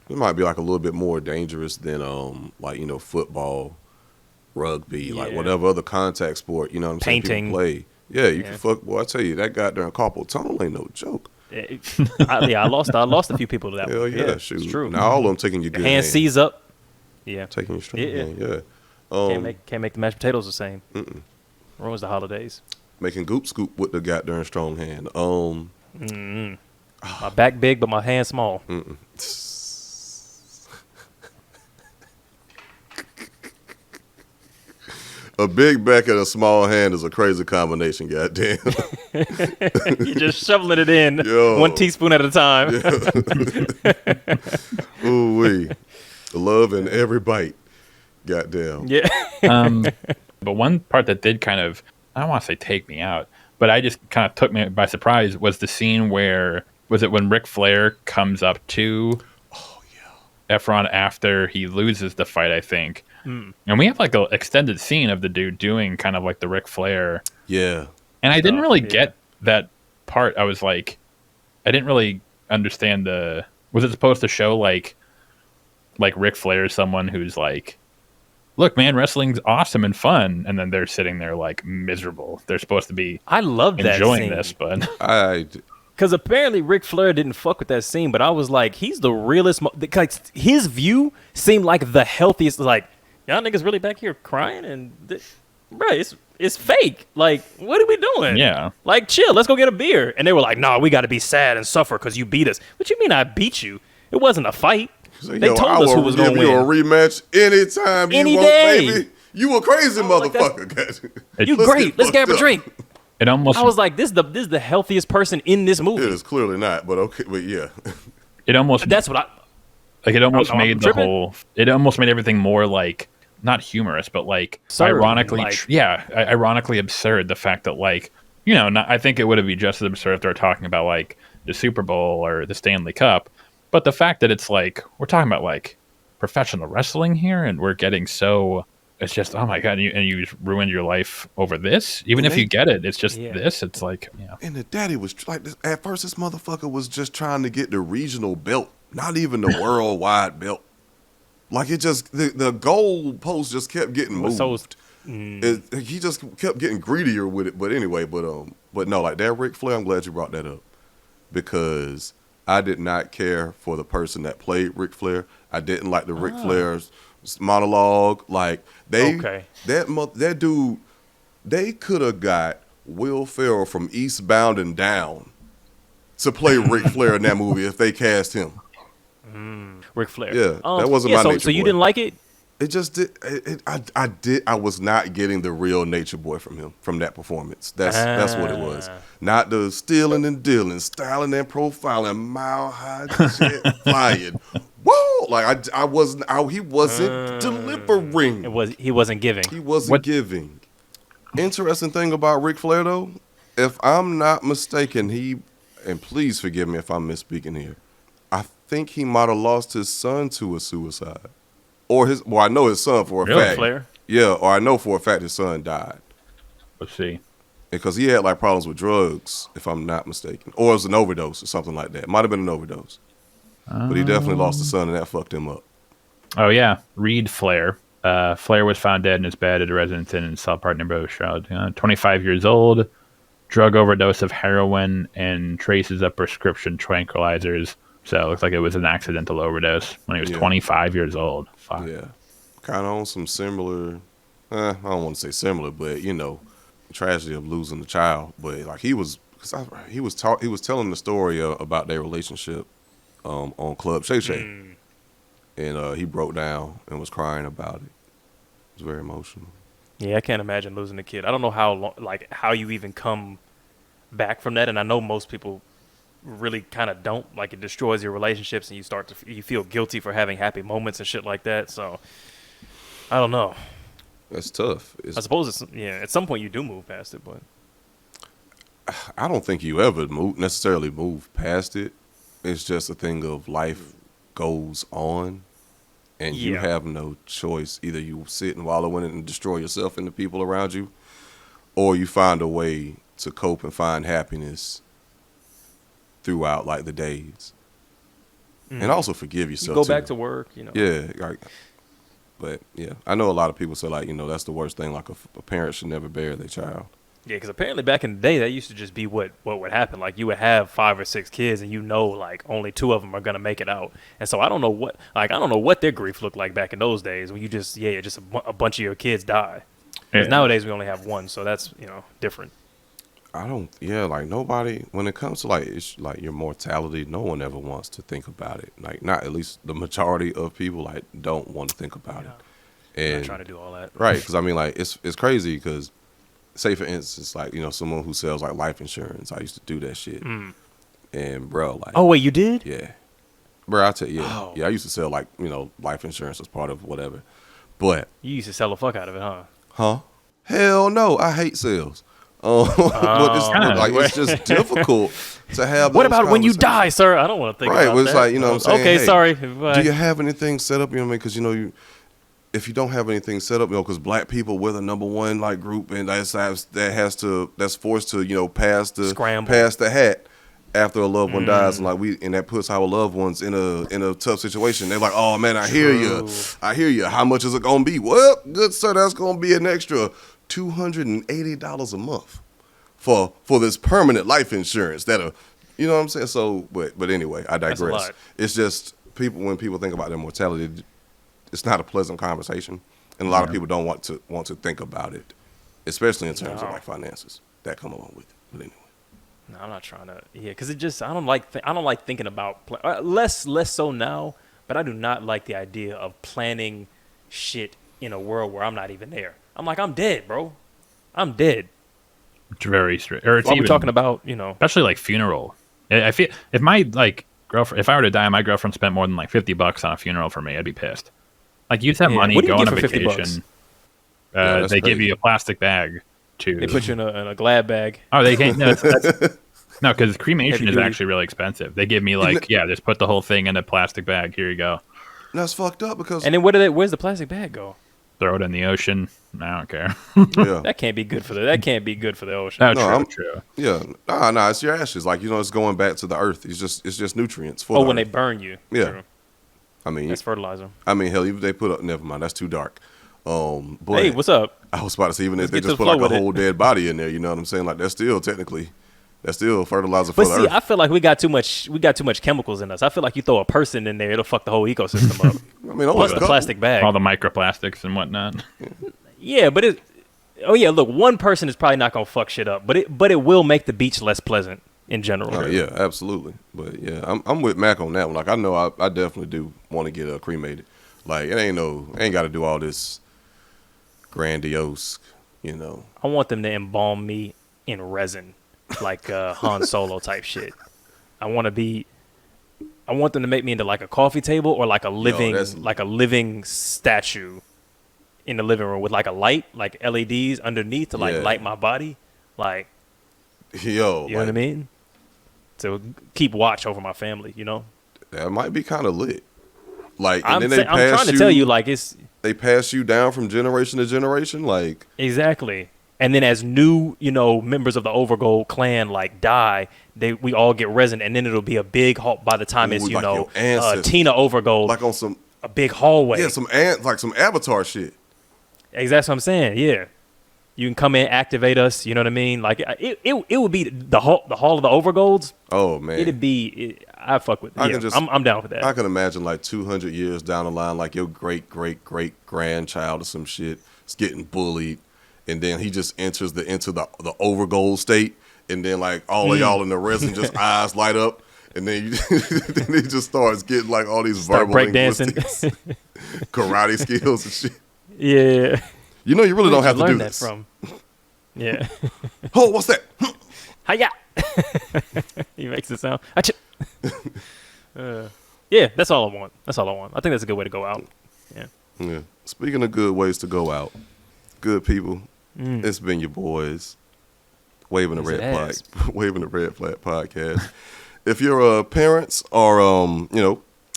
It might be like a little bit more dangerous than like football, rugby, like Yeah. whatever other contact sport. You know what I'm saying? Painting. People play. Yeah, you can fuck. Boy, I tell you, that goddamn carpal tunnel ain't no joke. I lost a few people to that Hell one. yeah, shoot. It's true. Now all of them taking your good Hand seize up. Yeah. taking your strong Yeah. hand. Yeah. Can't make the mashed potatoes the same. Ruins the holidays. Making goop scoop with the goddamn strong hand. My back big, but my hand small. A big back and a small hand is a crazy combination. Goddamn. You're just shoveling it in Yo. 1 teaspoon at a time. Ooh wee. Love in every bite. Goddamn. Yeah. But one part that did kind of, I don't want to say take me out, but I just kind of took me by surprise was the scene where, was it when Ric Flair comes up to Efron after he loses the fight, I think, And we have like an extended scene of the dude doing kind of like the Ric Flair. Yeah. And I didn't really get that part. I was like, I didn't really understand was it supposed to show like Ric Flair is someone who's like, look, man, wrestling's awesome and fun, and then they're sitting there like miserable. They're supposed to be I love that enjoying scene. this, but Because apparently Ric Flair didn't fuck with that scene, but I was like, he's the realest. Because his view seemed like the healthiest. Like, y'all niggas really back here crying, and bro, it's fake. Like, what are we doing? Yeah. Like, chill. Let's go get a beer. And they were like, nah, we got to be sad and suffer because you beat us. What you mean I beat you? It wasn't a fight. So, They told us who was going to give you a win. rematch anytime Any you want, day. baby. You a crazy like, motherfucker. You Let's great. get Let's grab a fucked up. drink. it almost I was like, this is the healthiest person in this movie. It is clearly not, but okay, but yeah. That's what I. like it almost I'm made the tripping. whole. It almost made everything more like not humorous, but like Absurd, ironically, like- ironically absurd. The fact that like I think it would have been just as absurd if they were talking about like the Super Bowl or the Stanley Cup, but the fact that it's like we're talking about like professional wrestling here, and we're getting so. It's just, oh my God, and you ruined your life over this? Even if you get it, it's just this. It's like, And the daddy was like, at first, this motherfucker was just trying to get the regional belt, not even the worldwide belt. Like, it just, the goal post just kept getting moved. He just kept getting greedier with it. But anyway, but no, like that Ric Flair, I'm glad you brought that up. Because I did not care for the person that played Ric Flair. I didn't like the Ric Flair's monologue. Like, that dude, they could have got Will Ferrell from Eastbound and Down to play Ric Flair in that movie if they cast him. Ric Flair. Yeah, that wasn't my nature So you boy. didn't like it? It just did. I was not getting the real nature boy from him, from that performance. That's what it was. Not the stealing and dealing, styling and profiling, mile high shit flying. Whoa! Like I wasn't. He wasn't delivering. He wasn't giving. He wasn't giving. Interesting thing about Ric Flair though, if I'm not mistaken, and please forgive me if I'm misspeaking here, I think he might have lost his son to a suicide. Or I know his son for a fact. Flair? Yeah, or I know for a fact his son died. let's see. Because he had like problems with drugs, if I'm not mistaken. Or it was an overdose or something like that. Might have been an overdose. But he definitely lost a son and that fucked him up. Oh, yeah. Reed Flair. Flair was found dead in his bed at a residence inn in South Park neighborhood of Charlotte. 25 years old, drug overdose of heroin, and traces of prescription tranquilizers. So it looks like it was an accidental overdose when he was 25 years old. Fuck. Yeah. Kind of on some similar, I don't want to say similar, but, tragedy of losing a child. But like he was telling the story about their relationship on Club Shay Shay. And he broke down and was crying about it. It was very emotional. Yeah, I can't imagine losing a kid. I don't know how you even come back from that. And I know most people really kind of don't. Like, it destroys your relationships, and you feel guilty for having happy moments and shit like that. So I don't know. That's tough. I suppose at some point you do move past it, but I don't think you ever necessarily move past it. It's just a thing of life goes on, and you have no choice. Either you sit and wallow in it and destroy yourself and the people around you, or you find a way to cope and find happiness throughout like the days, and also forgive yourself. you go back to work. Yeah, like, but yeah, I know a lot of people say like that's the worst thing. Like a parent should never bury their child. Yeah, because apparently back in the day, that used to just be what would happen. Like, you would have 5 or 6 kids, and like only 2 of them are gonna make it out. And so I don't know what their grief looked like back in those days when you just a bunch of your kids die. Because nowadays we only have 1, so that's different. Like nobody, when it comes to like it's like your mortality, no one ever wants to think about it. Like, not at least the majority of people like don't want to think about it. And I'm not trying to do all that. Right, because I mean like it's crazy because. Say for instance, like someone who sells like life insurance. I used to do that shit, and bro, like, oh wait, you did? Yeah, bro, I tell you, yeah, I used to sell like life insurance as part of whatever. But you used to sell the fuck out of it, huh? Hell no, I hate sales. But it's just difficult to have. What about when you die, sir? I don't want to think about that. Right, it's like what I'm saying. Okay, hey, sorry. Do you have anything set up? Because if you don't have anything set up, because black people, we're the number one like group, and that's forced to pass the hat after a loved one dies, and and that puts our loved ones in a tough situation. They're like, oh man, I hear you. How much is it gonna be? Well, good sir, that's gonna be an extra $280 a month for this permanent life insurance. You know what I'm saying? So, but anyway, I digress. It's just when people think about their mortality, it's not a pleasant conversation, and a lot of people don't want to think about it, especially in terms of like finances that come along with it. But anyway, no, I'm not trying to. Yeah, because it just I don't like thinking about less so now, but I do not like the idea of planning shit in a world where I'm not even there. I'm like, I'm dead, bro. I'm dead. It's very straight. Or it's we're talking about, especially like funeral. I feel if my girlfriend, if I were to die, and my girlfriend spent more than like $50 on a funeral for me, I'd be pissed. Like, use that money, go on a vacation. They give you a plastic bag They put you in a glad bag. Oh, they can't. No, because cremation is actually really expensive. They give me just put the whole thing in a plastic bag. Here you go. That's fucked up because. And then where's the plastic bag go? Throw it in the ocean. I don't care. Yeah. That can't be good for the ocean. True. Yeah. Nah, it's your ashes. Like, it's going back to the earth. It's just nutrients for when they burn you. Yeah. True. I mean, that's fertilizer. I mean, hell, even if they put up, never mind, that's too dark. But hey, what's up? I was about to say, even if they just put like a whole dead body in there, you know what I'm saying? Like, that's still fertilizer for the earth. I feel like we got too much chemicals in us. I feel like you throw a person in there, it'll fuck the whole ecosystem up. I mean, plus the plastic bag, all the microplastics and whatnot. Yeah, but look, one person is probably not gonna fuck shit up, but it will make the beach less pleasant in general. Yeah, absolutely. But yeah, I'm with Mac on that one. Like, I know I definitely do want to get cremated. Like, it ain't got to do all this grandiose, I want them to embalm me in resin, like Han Solo type shit. I want them to make me into like a coffee table or like a living statue in the living room with like a light, like LEDs underneath to light my body, like. You know what I mean? To keep watch over my family, That might be kind of lit. Like, and I'm then trying to tell you, like, they pass you down from generation to generation, like. Exactly. And then as new, members of the Overgold clan like die, we all get resin, and then it'll be a big hall by the time it's Tina Overgold, like on a big hallway. Yeah, some Avatar shit. Exactly what I'm saying. Yeah. You can come in, activate us. You know what I mean? Like it would be the hall of the Overgolds. Oh man, it'd be. I fuck with. I'm down with that. I can imagine like 200 years down the line, like your great grandchild or some shit is getting bullied, and then he just enters into the Overgold state, and then like all of y'all in the resin just eyes light up, and then then he just starts getting like all these verbal breakdancing, karate skills and shit. Yeah. You really don't have to do this. From? Yeah. Oh, what's that? Hiya. He makes it sound. Yeah, that's all I want. I think that's a good way to go out. Yeah. Yeah. Speaking of good ways to go out, good people, it's been your boys waving the red flag podcast. If your parents are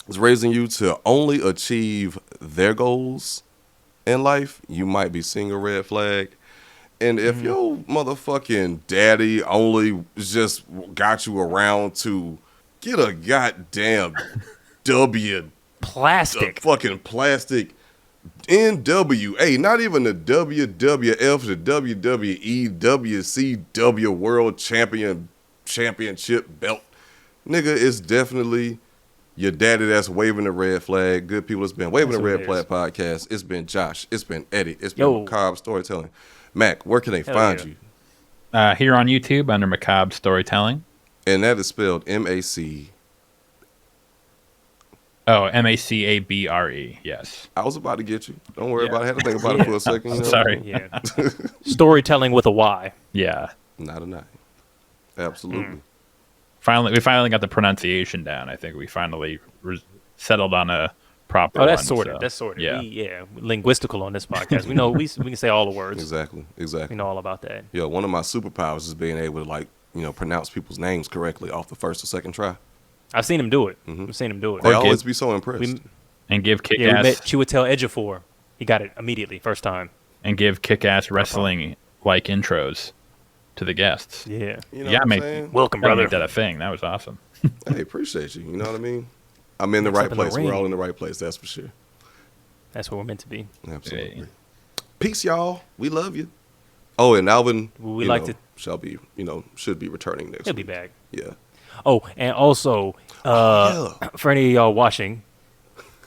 is raising you to only achieve their goals in life, you might be seeing a red flag. And if your motherfucking daddy only just got you around to get a goddamn fucking plastic NWA, not even the WWF, the WWE, WCW World Championship belt, nigga, it's definitely your daddy that's waving the red flag. Good people, it's been Waving the Red Flag podcast. It's been Josh. It's been Eddie. It's been Macabre Storytelling. Mac, where can they find you? Here on YouTube under Macabre Storytelling. And that is spelled M-A-C. Oh, M-A-C-A-B-R-E. Yes. I was about to get you. Don't worry about it. I had to think about it for a second. Sorry. Yeah. Storytelling with a Y. Yeah. Not a 9. Absolutely. We finally got the pronunciation down. I think we finally settled on a proper. Oh, that's one, sorted. so, That's sorted. Yeah. Linguistical on this podcast. We know we can say all the words. Exactly. We know all about that. Yeah, one of my superpowers is being able to pronounce people's names correctly off the first or second try. I've seen him do it. I've seen him do it. They always be so impressed. And give kick-ass. We met Chiwetel Ejiofor. He got it immediately, first time. And give kick-ass wrestling-like intros to the guests. Yeah. You know what I'm saying? Welcome, Gotta brother. make that a thing. That was awesome. Hey, appreciate you. You know what I mean? I'm in the Mix right up in the place. We're ring. all in the right place. That's for sure. That's what we're meant to be. Absolutely. Hey. Peace, y'all. We love you. Oh, and Alvin, We like to- should be returning next He'll week. be back. Yeah. Oh, and also, for any of y'all watching,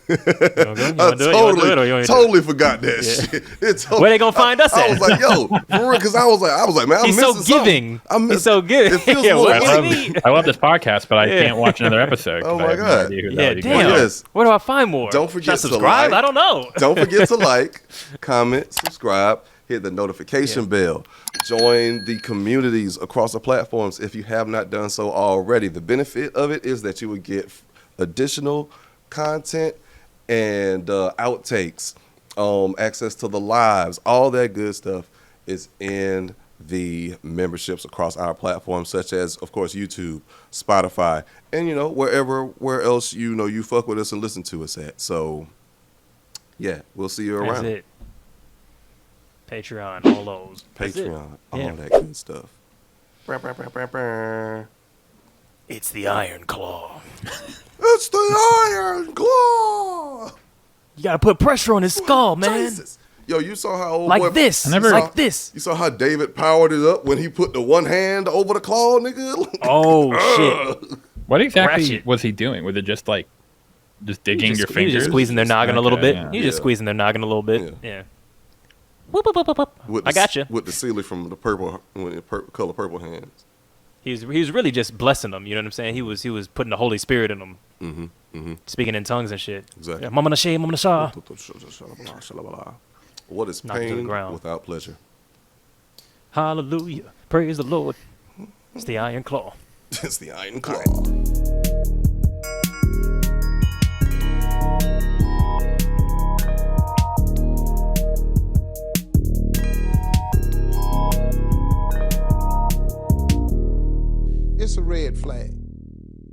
you wanna do it, or you want me to do it? Totally forgot that shit. It's Where they gonna find us I at? was like, yo, for real, because I was like, man, I'm He's missing so something. giving. I'm He's so giving. It feels Yeah, more what I do like you love, I love this podcast, but I can't watch another episode. 'cause Oh my I have no God. idea who the Yeah, hell you damn. guys are. Yes. Where do I find more? Don't Should I forget to subscribe? like. I don't know. Don't forget to like, comment, subscribe, hit the notification bell. Join the communities across the platforms if you have not done so already. The benefit of it is that you would get additional content and outtakes, access to the lives, all that good stuff is in the memberships across our platforms, such as, of course, YouTube, Spotify, and where else you fuck with us and listen to us at. So, yeah, we'll see you around. That's it. Patreon, all those. That's it. Patreon, all Yeah. that good stuff. It's the Iron Claw. It's the Iron Claw. You gotta put pressure on his skull, man. Jesus. Yo, you saw how old Like boy, this. I never- Like this. You saw how David powered it up when he put the one hand over the claw, nigga. Oh shit. What exactly Ratchet. was he doing? Was it just digging your He was fingers? just squeezing their noggin a little Okay, bit. yeah. He was just Yeah. squeezing their noggin a little bit. Yeah. Whoop, whoop, whoop, whoop, whoop. With I the- got you. With the sealer from the purple, color purple hands. He was really just blessing them. You know what I'm saying? He was putting the Holy Spirit in them. Speaking in tongues and shit. Exactly. Yeah, Mama Nashe, Mama Nasha. What is Knock it to the pain ground. without pleasure? Hallelujah. Praise the Lord. It's the Iron Claw. It's the Iron Claw. It's a red flag.